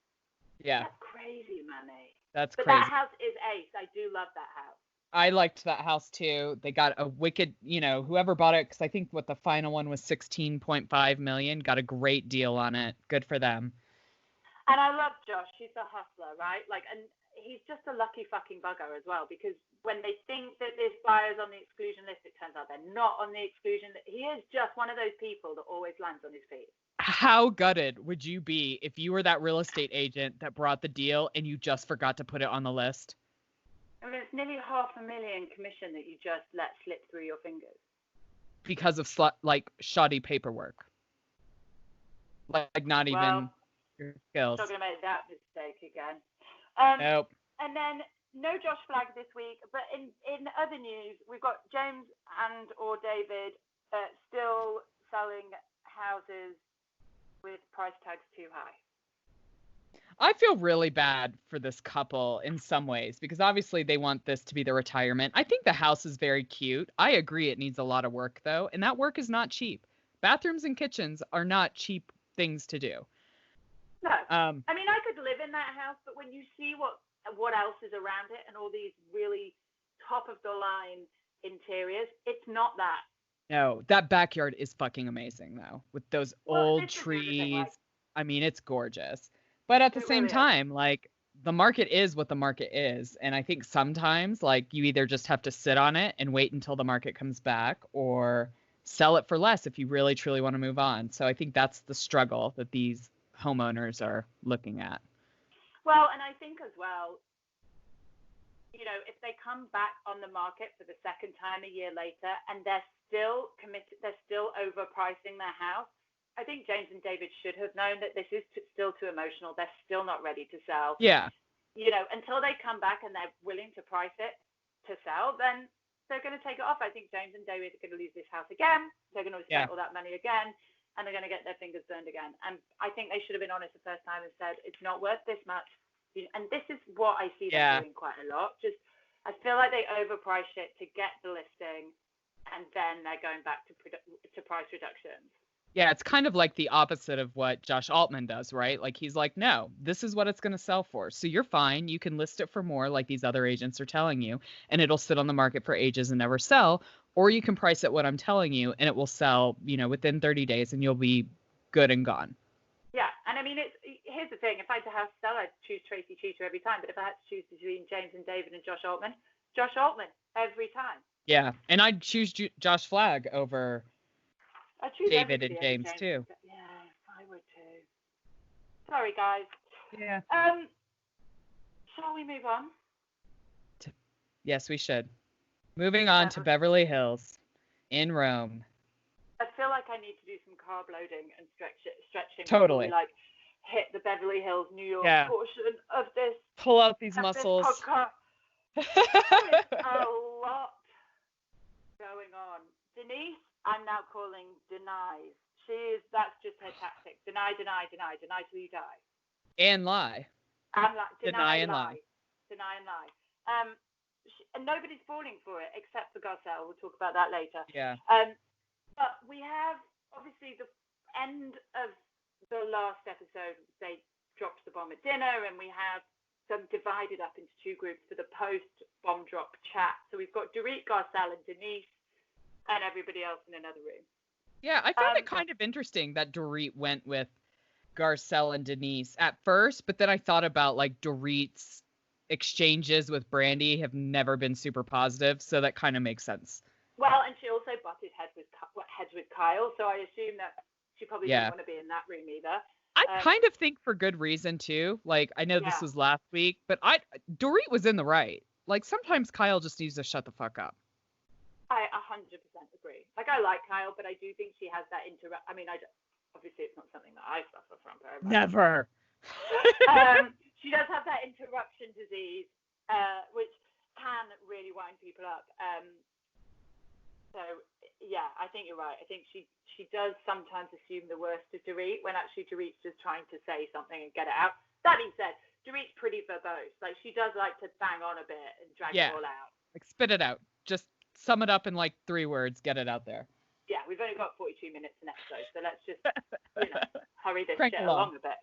yeah, that's crazy money. That's but crazy. That house is ace. I do love that house. I liked that house too. They got a wicked, whoever bought it, because I think what the final one was 16.5 million, got a great deal on it. Good for them. And I love Josh. He's a hustler, right? And he's just a lucky fucking bugger as well, because when they think that this buyer's on the exclusion list, it turns out they're not on the exclusion list. He is just one of those people that always lands on his feet. How gutted would you be if you were that real estate agent that brought the deal and you just forgot to put it on the list? I mean, it's nearly $500,000 commission that you just let slip through your fingers. Because of shoddy paperwork. Not even your skills. Not going to make that mistake again. Nope. And then no Josh Flagg this week, but in other news, we've got James and or David still selling houses with price tags too high. I feel really bad for this couple in some ways because obviously they want this to be their retirement. I think the house is very cute. I agree it needs a lot of work though, and that work is not cheap. Bathrooms and kitchens are not cheap things to do. No. I mean, I could live in that house, but when you see what else is around it and all these really top of the line interiors, it's not that. No, that backyard is fucking amazing though, with those old trees. I mean, it's gorgeous. But at the same time, the market is what the market is. And I think sometimes, you either just have to sit on it and wait until the market comes back or sell it for less if you really, truly want to move on. So I think that's the struggle that these homeowners are looking at. Well, and I think as well, if they come back on the market for the second time a year later and they're still committed, they're still overpricing their house, I think James and David should have known that this is still too emotional. They're still not ready to sell. Yeah. Until they come back and they're willing to price it to sell, then they're going to take it off. I think James and David are going to lose this house again. They're going to spend all that money again, and they're going to get their fingers burned again. And I think they should have been honest the first time and said, it's not worth this much. And this is what I see them doing quite a lot. Just, I feel like they overprice it to get the listing, and then they're going back to price reductions. Yeah, it's kind of like the opposite of what Josh Altman does, right? He's like, no, this is what it's going to sell for. So you're fine. You can list it for more like these other agents are telling you, and it'll sit on the market for ages and never sell. Or you can price it what I'm telling you, and it will sell, within 30 days, and you'll be good and gone. Yeah, and I mean, here's the thing. If I had to house sell, I'd choose Tracy Cheater every time. But if I had to choose between James and David and Josh Altman every time. Yeah, and I'd choose Josh Flagg over David and James too. Yeah, I would too. Sorry, guys. Yeah. Shall we move on? Yes, we should. Moving on to Beverly Hills in Rome. I feel like I need to do some carb loading and stretching. Totally. Before we, hit the Beverly Hills, New York portion of this. Pull out these muscles. There's a lot going on. Denise, I'm now calling denies. That's just her tactic. Deny till you die. And lie. Deny and lie. Deny and lie. And nobody's falling for it except for Garcelle. We'll talk about that later. Yeah. But we have obviously the end of the last episode. They dropped the bomb at dinner, and we have them divided up into two groups for the post-bomb drop chat. So we've got Dorit, Garcelle, and Denise, and everybody else in another room. Yeah, I found it kind of interesting that Dorit went with Garcelle and Denise at first, but then I thought about Dorit's exchanges with Brandy have never been super positive, so that kind of makes sense. Well, and she also butted heads with Kyle, so I assume that she probably didn't want to be in that room either. I kind of think for good reason too. I know this was last week, but Dorit was in the right. Sometimes Kyle just needs to shut the fuck up. I 100% agree. I like Kyle, but I do think she has that obviously it's not something that I suffer from very much. Never. she does have that interruption disease, which can really wind people up. So yeah, I think you're right. I think she does sometimes assume the worst of Dorit when actually Dorit's just trying to say something and get it out. That being said, Dorit's pretty verbose. Like, she does like to bang on a bit and drag it all out. Like, spit it out. Just sum it up in like 3 words. Get it out there. Yeah, we've only got 42 minutes an episode, so let's just hurry this Crank shit along a bit.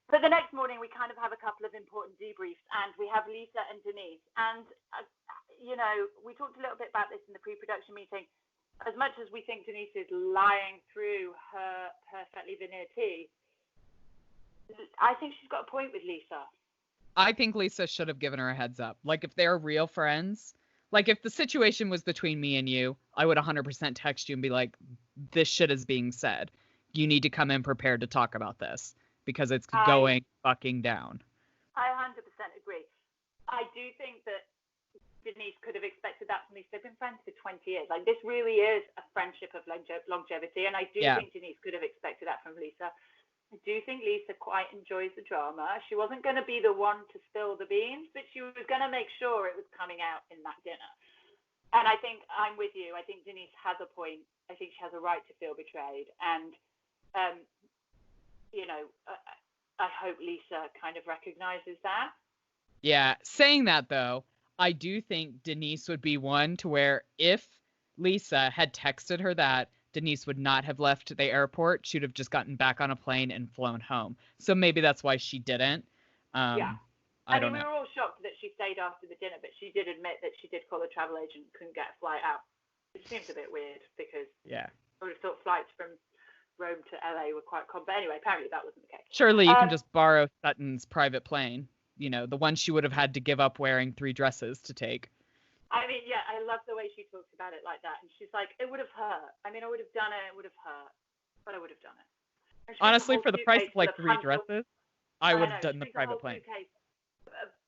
But the next morning, we kind of have a couple of important debriefs, and we have Lisa and Denise. And, we talked a little bit about this in the pre-production meeting. As much as we think Denise is lying through her perfectly veneered tea, I think she's got a point with Lisa. I think Lisa should have given her a heads up. Like, if they're real friends, like, if the situation was between me and you, I would 100% text you and be like, this shit is being said. You need to come in prepared to talk about this. Because it's going fucking down. I 100% agree. I do think that Denise could have expected that from Lisa. They've been friends for 20 years. Like, this really is a friendship of longevity. And I do think Denise could have expected that from Lisa. I do think Lisa quite enjoys the drama. She wasn't going to be the one to spill the beans, but she was going to make sure it was coming out in that dinner. And I think I'm with you. I think Denise has a point. I think she has a right to feel betrayed. And, I hope Lisa kind of recognizes that. Yeah. Saying that, though, I do think Denise would be one to where if Lisa had texted her that, Denise would not have left the airport. She would have just gotten back on a plane and flown home. So maybe that's why she didn't. I don't know. We were all shocked that she stayed after the dinner, but she did admit that she did call a travel agent and couldn't get a flight out. It seems a bit weird because I would have thought flights from Rome to LA were quite common. But anyway, apparently that wasn't the case. Surely you can just borrow Sutton's private plane. The one she would have had to give up wearing 3 dresses to take. I mean, yeah, I love the way she talks about it like that. And she's like, it would have hurt. I mean, I would have done it. It would have hurt. But I would have done it. Honestly, for the price of like 3 dresses, I would have done the private plane.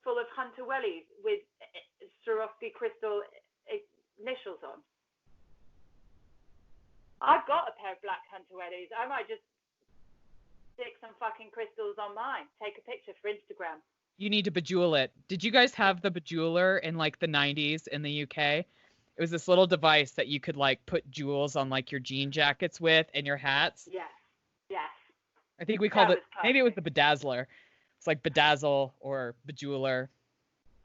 Full of Hunter Wellies with Swarovski crystal initials on. I've got a pair of black Hunter Wellies. I might just stick some fucking crystals on mine. Take a picture for Instagram. You need to bejewel it. Did you guys have the bejeweler in like the 90s in the UK? It was this little device that you could like put jewels on like your jean jackets with and your hats. Yes. I think we called it, maybe it was the bedazzler. It's like bedazzle or bejeweler.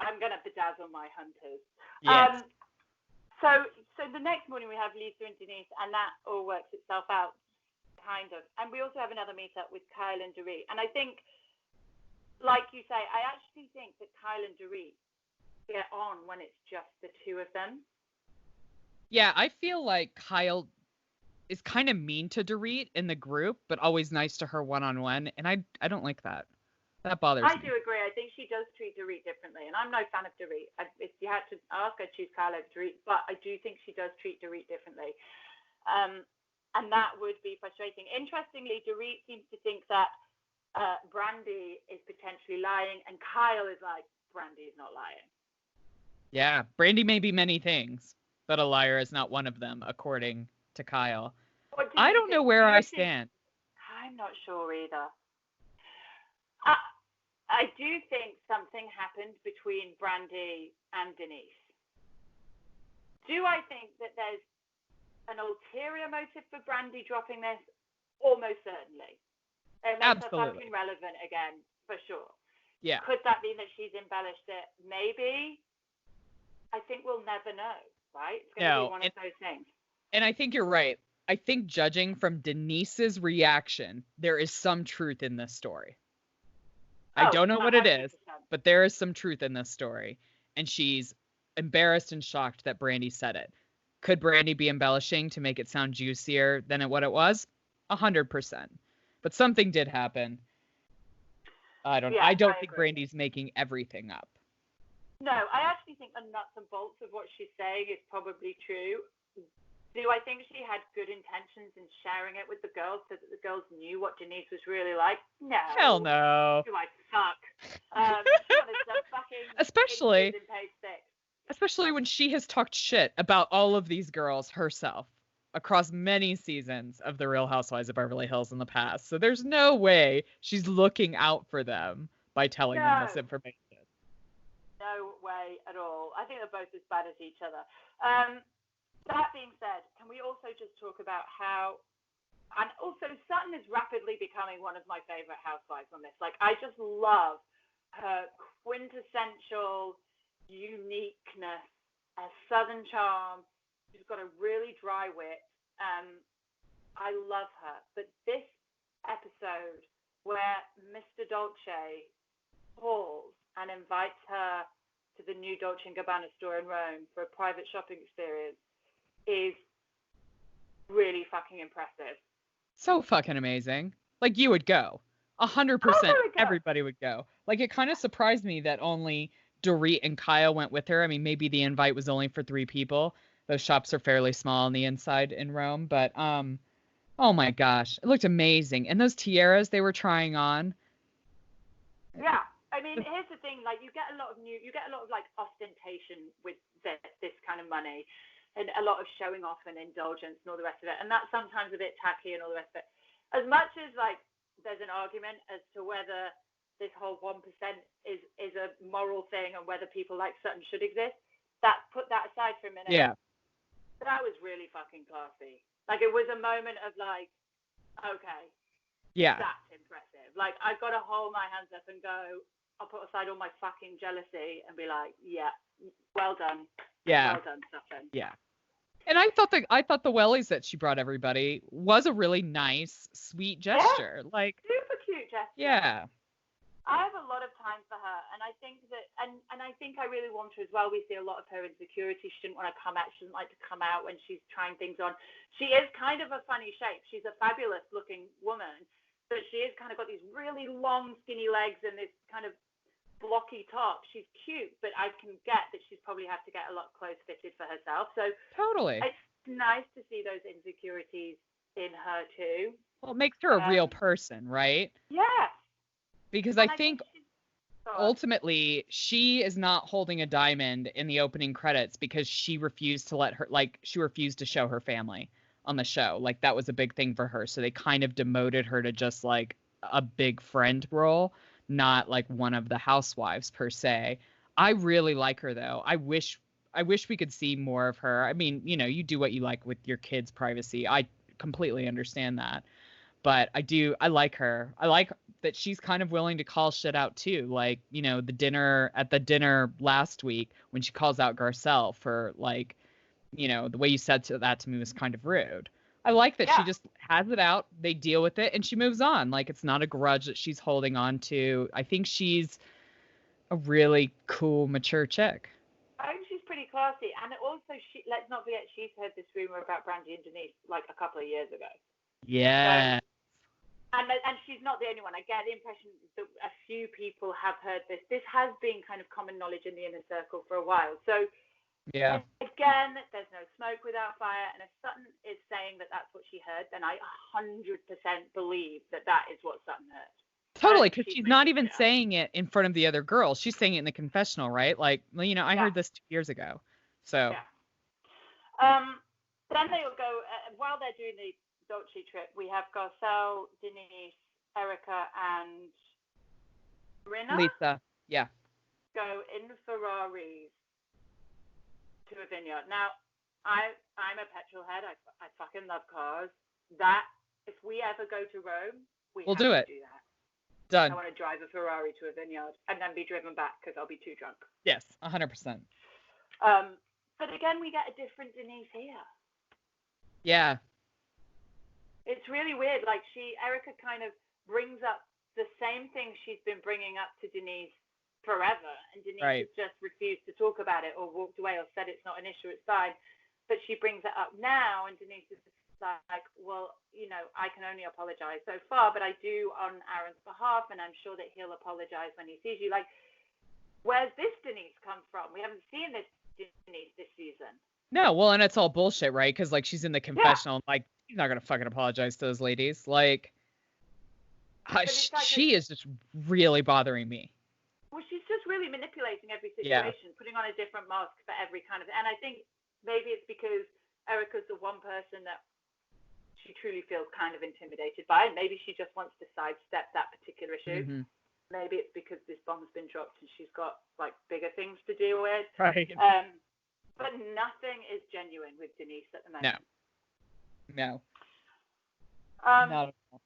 I'm going to bedazzle my hunters. Yes. So the next morning we have Lisa and Denise, and that all works itself out, kind of. And we also have another meetup with Kyle and Dorit. And I think, like you say, I actually think that Kyle and Dorit get on when it's just the two of them. Yeah, I feel like Kyle is kind of mean to Dorit in the group, but always nice to her one-on-one. And I don't like that. That bothers me. I do agree. I think she does treat Dorit differently. And I'm no fan of Dorit. If you had to ask, I'd choose Kyle over Dorit. But I do think she does treat Dorit differently. And that would be frustrating. Interestingly, Dorit seems to think that Brandy is potentially lying, and Kyle is like, Brandy is not lying. Yeah, Brandy may be many things, but a liar is not one of them, according to Kyle. I don't know where I stand. I'm not sure either. I do think something happened between Brandy and Denise. Do I think that there's an ulterior motive for Brandy dropping this? Almost certainly. It makes her fucking relevant again, for sure. Yeah. Could that mean that she's embellished it? Maybe. I think we'll never know, right? It's going to be one of those things. And I think you're right. I think judging from Denise's reaction, there is some truth in this story. I don't know what it is, but there is some truth in this story. And she's embarrassed and shocked that Brandy said it. Could Brandy be embellishing to make it sound juicier than what it was? 100%. But something did happen. I don't think Brandy's making everything up. No, I actually think the nuts and bolts of what she's saying is probably true. Do I think she had good intentions in sharing it with the girls so that the girls knew what Denise was really like? No. Hell no. Do I suck? Especially when she has talked shit about all of these girls herself. across many seasons of The Real Housewives of Beverly Hills in the past. So there's no way she's looking out for them by telling them this information. No way at all. I think they're both as bad as each other. That being said, can we also just talk about how, and also Sutton is rapidly becoming one of my favorite housewives on this. Like, I just love her quintessential uniqueness, her southern charm. She's got a really dry wit. I love her. But this episode where Mr. Dolce calls and invites her to the new Dolce & Gabbana store in Rome for a private shopping experience is really fucking impressive. So fucking amazing. Like, you would go. 100% everybody would go. Like, it kind of surprised me that only Dorit and Kyle went with her. I mean, maybe the invite was only for 3 people. Those shops are fairly small on the inside in Rome, but oh my gosh, it looked amazing. And those tiaras they were trying on. Yeah. I mean, here's the thing, like, you get a lot of like ostentation with this kind of money, and a lot of showing off and indulgence and all the rest of it. And that's sometimes a bit tacky and all the rest of it. As much as, like, there's an argument as to whether this whole 1% is a moral thing and whether people like Sutton should exist, put that aside for a minute. Yeah. That was really fucking classy. Like, it was a moment of, like, okay. Yeah. That's impressive. Like, I've got to hold my hands up and go, I'll put aside all my fucking jealousy and be like, yeah, well done. Yeah. Well done, Sutton. Yeah. And I thought the wellies that she brought everybody was a really nice, sweet gesture. Yeah, like, super cute gesture. Yeah. I have a lot of time for her, and I think that, and I think I really want her as well. We see a lot of her insecurity. She didn't want to come out. She doesn't like to come out when she's trying things on. She is kind of a funny shape. She's a fabulous looking woman, but she is kind of got these really long, skinny legs and this kind of blocky top. She's cute, but I can get that she's probably have to get a lot close fitted for herself. So totally, it's nice to see those insecurities in her too. Well, it makes her a real person, right? Yeah. Because I think ultimately she is not holding a diamond in the opening credits because she refused to show her family on the show. Like, that was a big thing for her. So they kind of demoted her to just like a big friend role, not like one of the housewives per se. I really like her though. I wish we could see more of her. I mean, you know, you do what you like with your kids' privacy. I completely understand that. But I like her. I like that she's kind of willing to call shit out too. Like, you know, the dinner last week when she calls out Garcelle for, like, you know, the way you said that to me was kind of rude. I like that she just has it out, they deal with it, and she moves on. Like, it's not a grudge that she's holding on to. I think she's a really cool, mature chick. I think she's pretty classy. And also, let's not forget, she's heard this rumor about Brandy and Denise like a couple of years ago. Yeah. And she's not the only one. I get the impression that a few people have heard this. This has been kind of common knowledge in the inner circle for a while. So, yeah. Again, there's no smoke without fire. And if Sutton is saying that that's what she heard, then I 100% believe that is what Sutton heard. Totally, because she's not even saying it in front of the other girls. She's saying it in the confessional, right? Like, well, you know, I heard this 2 years ago. So. Yeah. Then they'll go, while they're doing the Dolce trip, we have Garcelle, Denise, Erica, and Lisa. Yeah. Go in Ferraris to a vineyard. Now, I'm a petrol head. I fucking love cars. That, if we ever go to Rome, we'll do that. Done. I want to drive a Ferrari to a vineyard and then be driven back because I'll be too drunk. Yes, 100%. But again, we get a different Denise here. Yeah. It's really weird. Like, Erica kind of brings up the same thing she's been bringing up to Denise forever, and Denise has just refused to talk about it or walked away or said it's not an issue, it's fine. But she brings it up now, and Denise is like, well, you know, I can only apologize so far, but I do on Aaron's behalf, and I'm sure that he'll apologize when he sees you. Like, where's this Denise come from? We haven't seen this Denise this season. No, well, and it's all bullshit, right? Because, like, she's in the confessional, like, she's not gonna fucking apologize to those ladies. Like, she is just really bothering me. Well, she's just really manipulating every situation, putting on a different mask for every kind of. And I think maybe it's because Erica's the one person that she truly feels kind of intimidated by. Maybe she just wants to sidestep that particular issue. Mm-hmm. Maybe it's because this bomb's been dropped and she's got like bigger things to deal with. Right. But nothing is genuine with Denise at the moment. No. Not at all.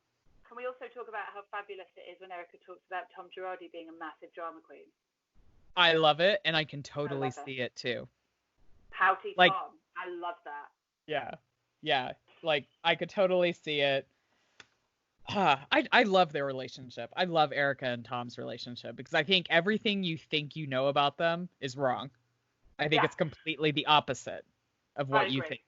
Can we also talk about how fabulous it is when Erica talks about Tom Girardi being a massive drama queen? I love it, and I can totally see it too. Pouty Tom. I love that. Yeah. Like, I could totally see it. I love their relationship. I love Erica and Tom's relationship because I think everything you think you know about them is wrong. I think it's completely the opposite of what you think.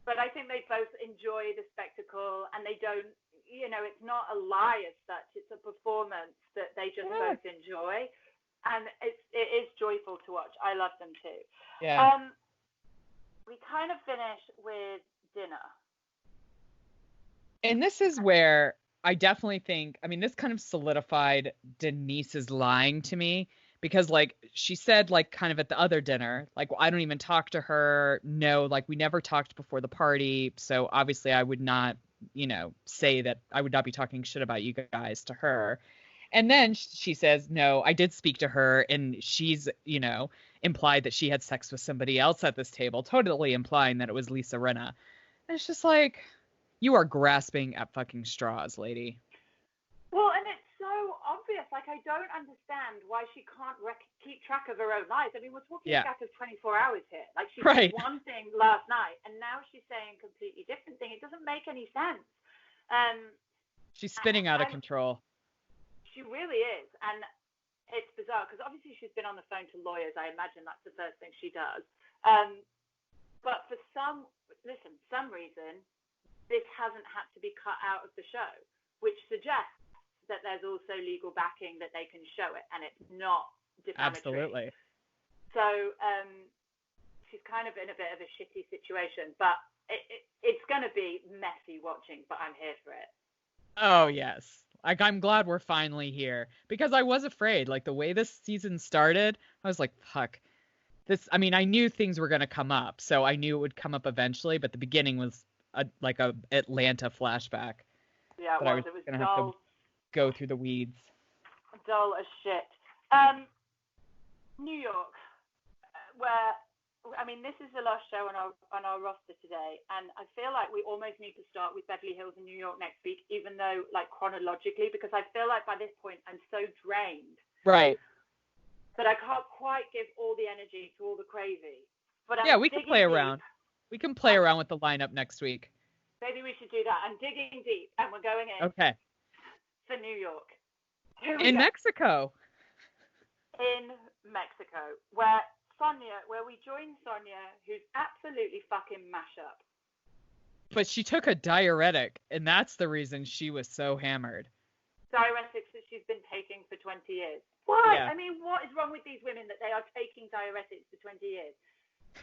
But I think they both enjoy the spectacle, and they don't, it's not a lie as such. It's a performance that they just both enjoy, and it is joyful to watch. I love them too. Yeah. We kind of finish with dinner. And this is where I definitely think, I mean, this kind of solidified Denise's lying to me because, like, she said, like, kind of at the other dinner, like, well, I don't even talk to her. No, like, we never talked before the party. So obviously I would not, say that I would not be talking shit about you guys to her. And then she says, no, I did speak to her, and she's, implied that she had sex with somebody else at this table, totally implying that it was Lisa Rinna. And it's just like, you are grasping at fucking straws, lady. Well, and it's so obvious. Like, I don't understand why she can't keep track of her own life. I mean, we're talking a gap of 24 hours here. Like, she said one thing last night, and now she's saying a completely different thing. It doesn't make any sense. She's spinning out of control. She really is. And it's bizarre because obviously she's been on the phone to lawyers. I imagine that's the first thing she does. But for some reason, this hasn't had to be cut out of the show, which suggests that there's also legal backing that they can show it, and it's not defamatory. Absolutely. So she's kind of in a bit of a shitty situation, but it's going to be messy watching, but I'm here for it. Oh, yes. Like, I'm glad we're finally here because I was afraid, like, the way this season started, I was like, fuck. I mean, I knew things were going to come up, so I knew it would come up eventually, but the beginning was a Atlanta flashback. Yeah, it was gonna dull. have to go through the weeds. Dull as shit. New York, where this is the last show on our roster today, and I feel like we almost need to start with Beverly Hills and New York next week, even though like chronologically, because I feel like by this point I'm so drained. Right. But I can't quite give all the energy to all the crazy. But we can play around. We can play around with the lineup next week. Maybe we should do that. I'm digging deep, and we're going in. Okay. For New York. In Mexico. In Mexico, where we join Sonia, who's absolutely fucking mash up. But she took a diuretic, and that's the reason she was so hammered. Diuretics that she's been taking for 20 years. Why? Yeah. I mean, what is wrong with these women that they are taking diuretics for 20 years?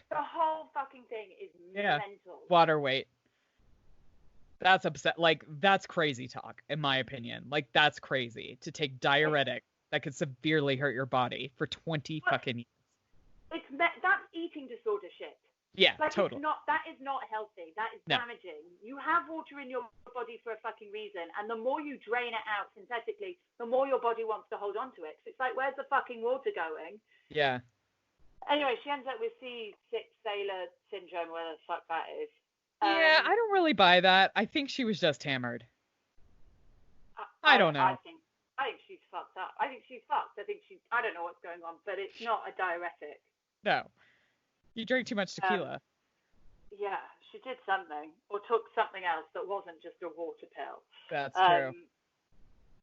The whole fucking thing is mental. Water weight. That's upset. Like, that's crazy talk, in my opinion. Like, that's crazy to take diuretic that could severely hurt your body for 20 fucking years. That's eating disorder shit. Yeah, like, totally. That is not healthy. That is damaging. You have water in your body for a fucking reason, and the more you drain it out synthetically, the more your body wants to hold on to it. So it's like, where's the fucking water going? Yeah. Anyway, she ends up with C6 sailor syndrome, whatever the fuck that is. Yeah, I don't really buy that. I think she was just hammered. I don't know. I think she's fucked up. I think she's fucked. I don't know what's going on, but it's not a diuretic. No. You drank too much tequila. Yeah, she did something, or took something else that wasn't just a water pill. That's true.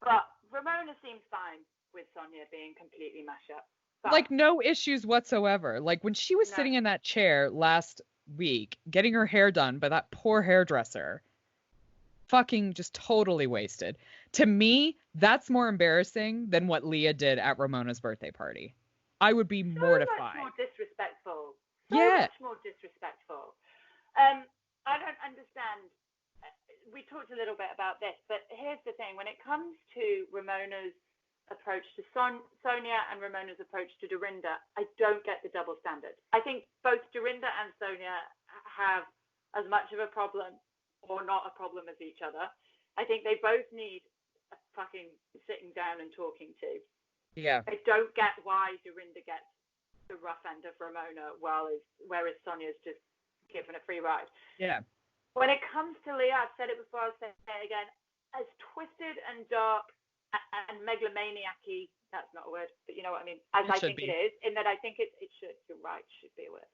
But Ramona seems fine with Sonia being completely mashed up. But, like, no issues whatsoever. Like, when she was sitting in that chair last week, getting her hair done by that poor hairdresser, fucking just totally wasted. To me, that's more embarrassing than what Leah did at Ramona's birthday party. I would be mortified. So much more disrespectful. Much more disrespectful. I don't understand. We talked a little bit about this, but here's the thing. When it comes to Ramona's approach to Sonia and Ramona's approach to Dorinda, I don't get the double standard. I think both Dorinda and Sonia have as much of a problem or not a problem as each other. I think they both need a fucking sitting down and talking to. Yeah. I don't get why Dorinda gets the rough end of Ramona whereas Sonia's just given a free ride. Yeah. When it comes to Leah, I've said it before, I'll say it again, as twisted and dark and megalomaniac-y, that's not a word, but you know what I mean, as I think it is, in that I think it should, you're right, should be a word.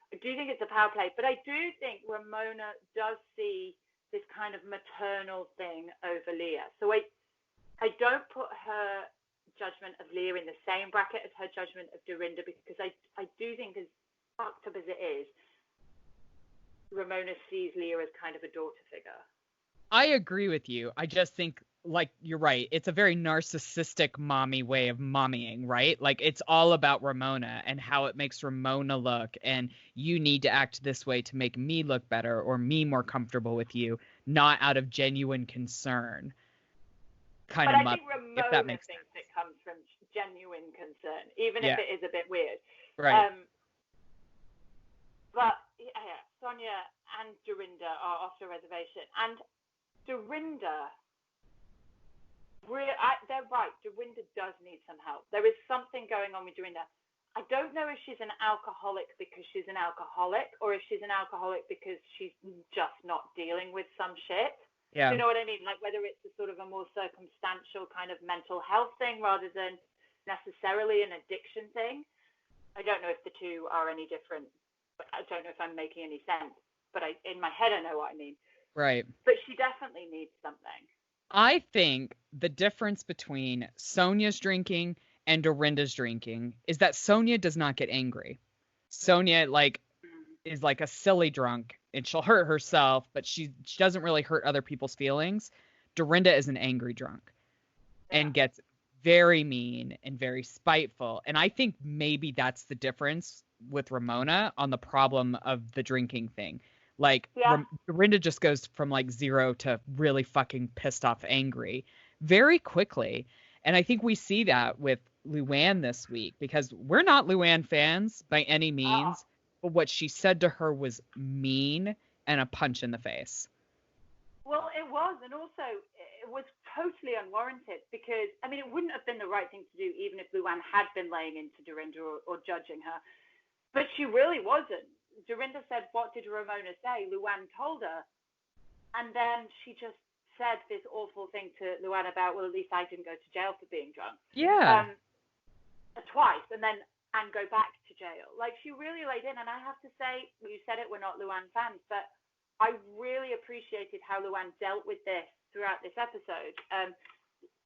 I do think it's a power play, but I do think Ramona does see this kind of maternal thing over Leah. So I don't put her judgment of Leah in the same bracket as her judgment of Dorinda, because I do think, as fucked up as it is, Ramona sees Leah as kind of a daughter figure. I agree with you. I just think, like, you're right. It's a very narcissistic mommy way of mommying, right? Like, it's all about Ramona and how it makes Ramona look, and you need to act this way to make me look better or me more comfortable with you, not out of genuine concern. Kind of mother, if that makes sense. Thinks it comes from genuine concern, even if it is a bit weird. Right. But yeah, Sonia and Dorinda are off the reservation, and Dorinda, they're right. Dorinda does need some help. There is something going on with Dorinda. I don't know if she's an alcoholic because she's an alcoholic, or if she's an alcoholic because she's just not dealing with some shit. Yeah. Do you know what I mean? Like, whether it's a sort of a more circumstantial kind of mental health thing rather than necessarily an addiction thing. I don't know if the two are any different. But I don't know if I'm making any sense. But in my head, I know what I mean. Right. But she definitely needs something. I think the difference between Sonia's drinking and Dorinda's drinking is that Sonia does not get angry. Sonia, is like a silly drunk, and she'll hurt herself, but she doesn't really hurt other people's feelings. Dorinda is an angry drunk and gets very mean and very spiteful. And I think maybe that's the difference with Ramona on the problem of the drinking thing. Dorinda just goes from 0 to really fucking pissed off angry very quickly. And I think we see that with Luann this week, because we're not Luann fans by any means, but what she said to her was mean and a punch in the face. Well, it was, and also it was totally unwarranted, because, I mean, it wouldn't have been the right thing to do even if Luann had been laying into Dorinda or judging her. But she really wasn't. Dorinda said, "What did Ramona say?" Luann told her. And then she just said this awful thing to Luann about, well, at least I didn't go to jail for being drunk. Yeah. Twice, and go back to jail. Like, she really laid in. And I have to say, you said it, we're not Luann fans, but I really appreciated how Luann dealt with this throughout this episode.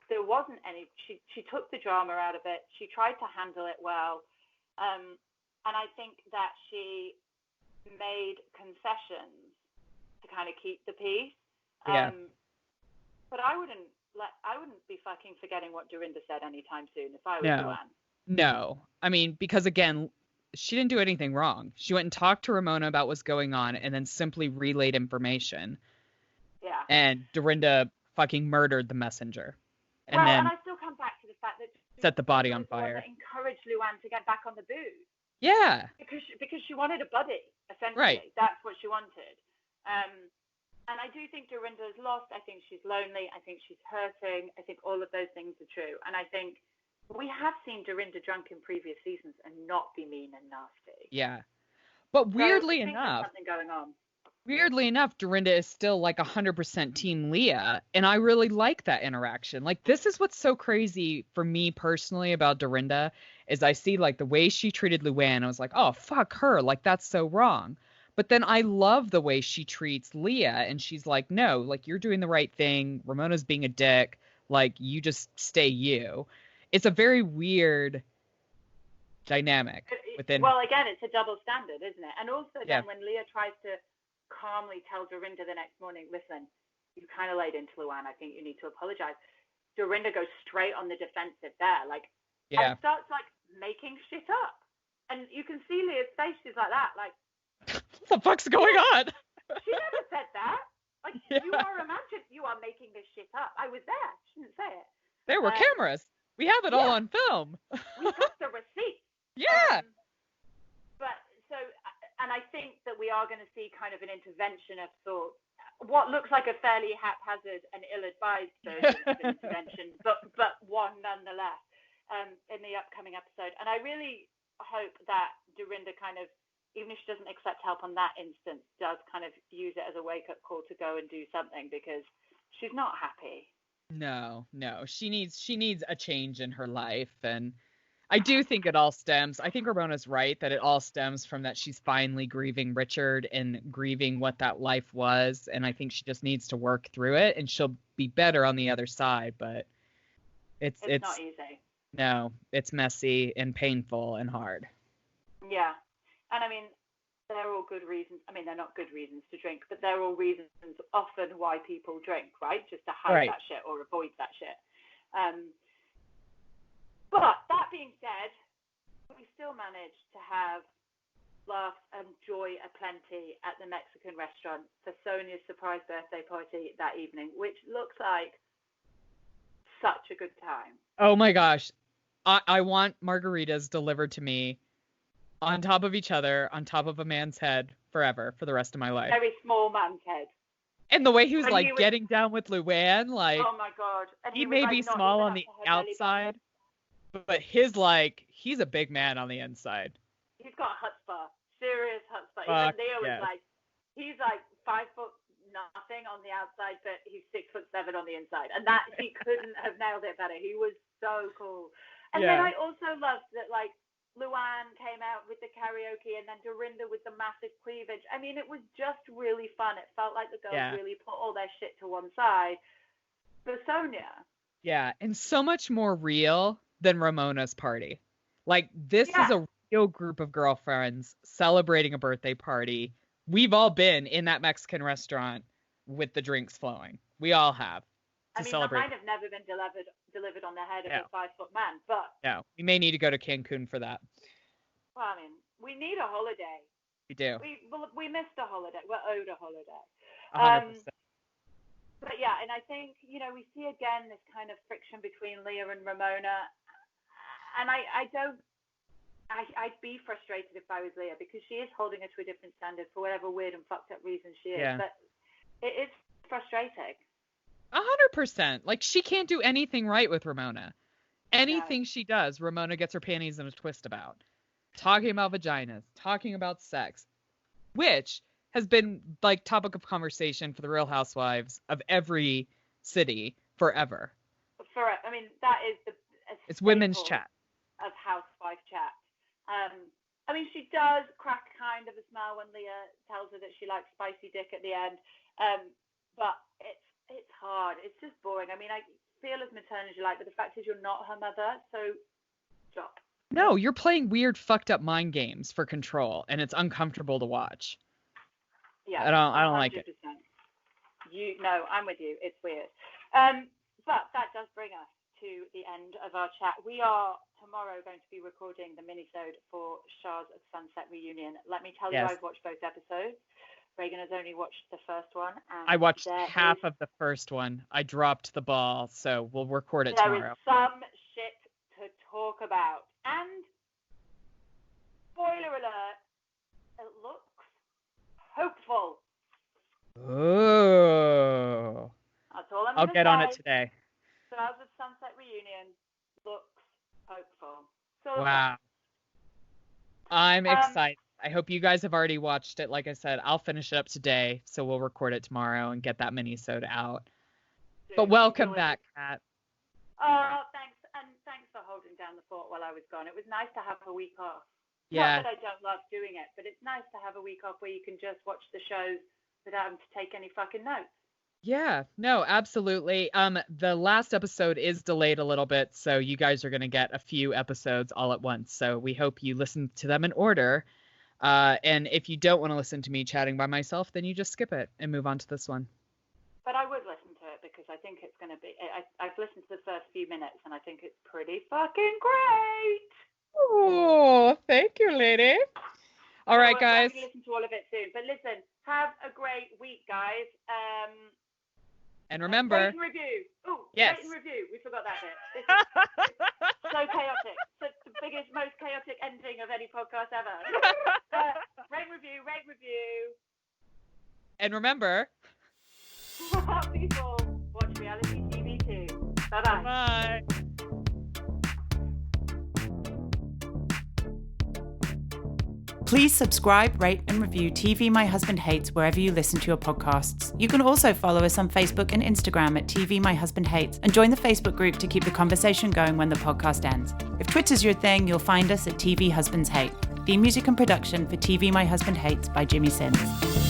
There wasn't any, she took the drama out of it. She tried to handle it well. And I think that she made concessions to kind of keep the peace. But I wouldn't be fucking forgetting what Dorinda said anytime soon if I was Luann. No. I mean, because again, she didn't do anything wrong. She went and talked to Ramona about what's going on and then simply relayed information. Yeah. And Dorinda fucking murdered the messenger. And then I still come back to the fact that set the body on fire. Encouraged Luann to get back on the booze. Yeah. Because she wanted a buddy, essentially. Right. That's what she wanted. And I do think Dorinda's lost. I think she's lonely. I think she's hurting. I think all of those things are true. And I think we have seen Dorinda drunk in previous seasons and not be mean and nasty. Yeah. But weirdly enough, enough, something going on. Dorinda is still 100% Team Leah. And I really like that interaction. This is what's so crazy for me personally about Dorinda is I see the way she treated Luann. I was like, oh, fuck her. That's so wrong. But then I love the way she treats Leah. And she's like, no, you're doing the right thing. Ramona's being a dick. You just stay you. It's a very weird dynamic within. Well, again, it's a double standard, isn't it? And also then when Leah tries to calmly tell Dorinda the next morning, listen, you kind of laid into Luann. I think you need to apologize. Dorinda goes straight on the defensive there, and starts making shit up. And you can see Leah's face. She's like that, what the fuck's going on? She never said that. You are making this shit up. I was there. She didn't say it. There were cameras. We have it all on film. We got the receipts. Yeah. But so, and I think that we are going to see kind of an intervention of sorts. What looks like a fairly haphazard and ill-advised version of an intervention, but one nonetheless, in the upcoming episode. And I really hope that Dorinda kind of, even if she doesn't accept help on that instance, does kind of use it as a wake-up call to go and do something, because she's not happy. No. She needs a change in her life, and I do think it all stems. I think Ramona's right that it all stems from that she's finally grieving Richard and grieving what that life was, and I think she just needs to work through it, and she'll be better on the other side. But it's not easy. No, it's messy and painful and hard. Yeah, and I mean, they're all good reasons. I mean, they're not good reasons to drink, but they're all reasons often why people drink, right? Just to hide that shit or avoid that shit. But that being said, we still managed to have laughs and joy aplenty at the Mexican restaurant for Sonia's surprise birthday party that evening, which looks like such a good time. Oh my gosh. I want margaritas delivered to me on top of each other, on top of a man's head forever for the rest of my life. Very small man's head. And the way he was getting down with Luann, like, oh my God. And he may be small on the outside, but he's a big man on the inside. He's got chutzpah, serious chutzpah. Fuck, Even Leo was yes. he's 5 foot nothing on the outside, but he's 6'7" on the inside. And that, he couldn't have nailed it better. He was so cool. And then I also loved that, Luann came out with the karaoke, and then Dorinda with the massive cleavage. I mean, it was just really fun. It felt like the girls really put all their shit to one side for Sonia. Yeah, and so much more real than Ramona's party. This is a real group of girlfriends celebrating a birthday party. We've all been in that Mexican restaurant with the drinks flowing. We all have. Celebrate. Mine have never been delivered on the head of a 5 foot man, but no, we may need to go to Cancun for that. Well, I mean, we need a holiday. We do. We missed a holiday. We're owed a holiday. 100%. But yeah, and I think we see again this kind of friction between Leah and Ramona, and I'd be frustrated if I was Leah, because she is holding her to a different standard for whatever weird and fucked up reason she is. Yeah. But it is frustrating. 100%. She can't do anything right with Ramona. Anything she does, Ramona gets her panties in a twist about. Talking about vaginas, talking about sex, which has been topic of conversation for the Real Housewives of every city forever. I mean, that is it's women's chat of housewife chat. I mean, she does crack kind of a smile when Leah tells her that she likes spicy dick at the end. But it's hard. It's just boring. I mean, I feel as maternal as you like, but the fact is you're not her mother, so stop. No, you're playing weird, fucked up mind games for control, and it's uncomfortable to watch. Yeah, I don't like it. No, I'm with you. It's weird. But that does bring us to the end of our chat. We are tomorrow going to be recording the minisode for Shah's Sunset Reunion. Let me tell you, I've watched both episodes. Reagan has only watched the first one. And I watched half of the first one. I dropped the ball, so we'll record it tomorrow. There is some shit to talk about. And, spoiler alert, it looks hopeful. Oh. That's all I'm going to say. I'll get on it today. Shah's Sunset Reunion looks hopeful. So wow. I'm excited. I hope you guys have already watched it. Like I said, I'll finish it up today, so we'll record it tomorrow and get that mini-sode out. But welcome back, Kat. Oh, thanks. And thanks for holding down the fort while I was gone. It was nice to have a week off. Yeah. Not that I don't love doing it, but it's nice to have a week off where you can just watch the shows without having to take any fucking notes. Yeah, no, absolutely. The last episode is delayed a little bit, so you guys are going to get a few episodes all at once. So we hope you listen to them in order. And if you don't want to listen to me chatting by myself, then you just skip it and move on to this one. But I would listen to it because I think it's going to be... I've listened to the first few minutes and I think it's pretty fucking great. Oh, thank you, lady. All right, guys. I'm going to listen to all of it soon. But listen, have a great week, guys. And remember, rate and review. Oh, yes. Rate and review. We forgot that bit. This is so chaotic. It's the biggest, most chaotic ending of any podcast ever. Rate and review. And remember, people watch reality TV too. Bye-bye. bye. Please subscribe, rate, and review TV My Husband Hates wherever you listen to your podcasts. You can also follow us on Facebook and Instagram at TV My Husband Hates and join the Facebook group to keep the conversation going when the podcast ends. If Twitter's your thing, you'll find us at TV Husbands Hate. Theme music and production for TV My Husband Hates by Jimmy Sims.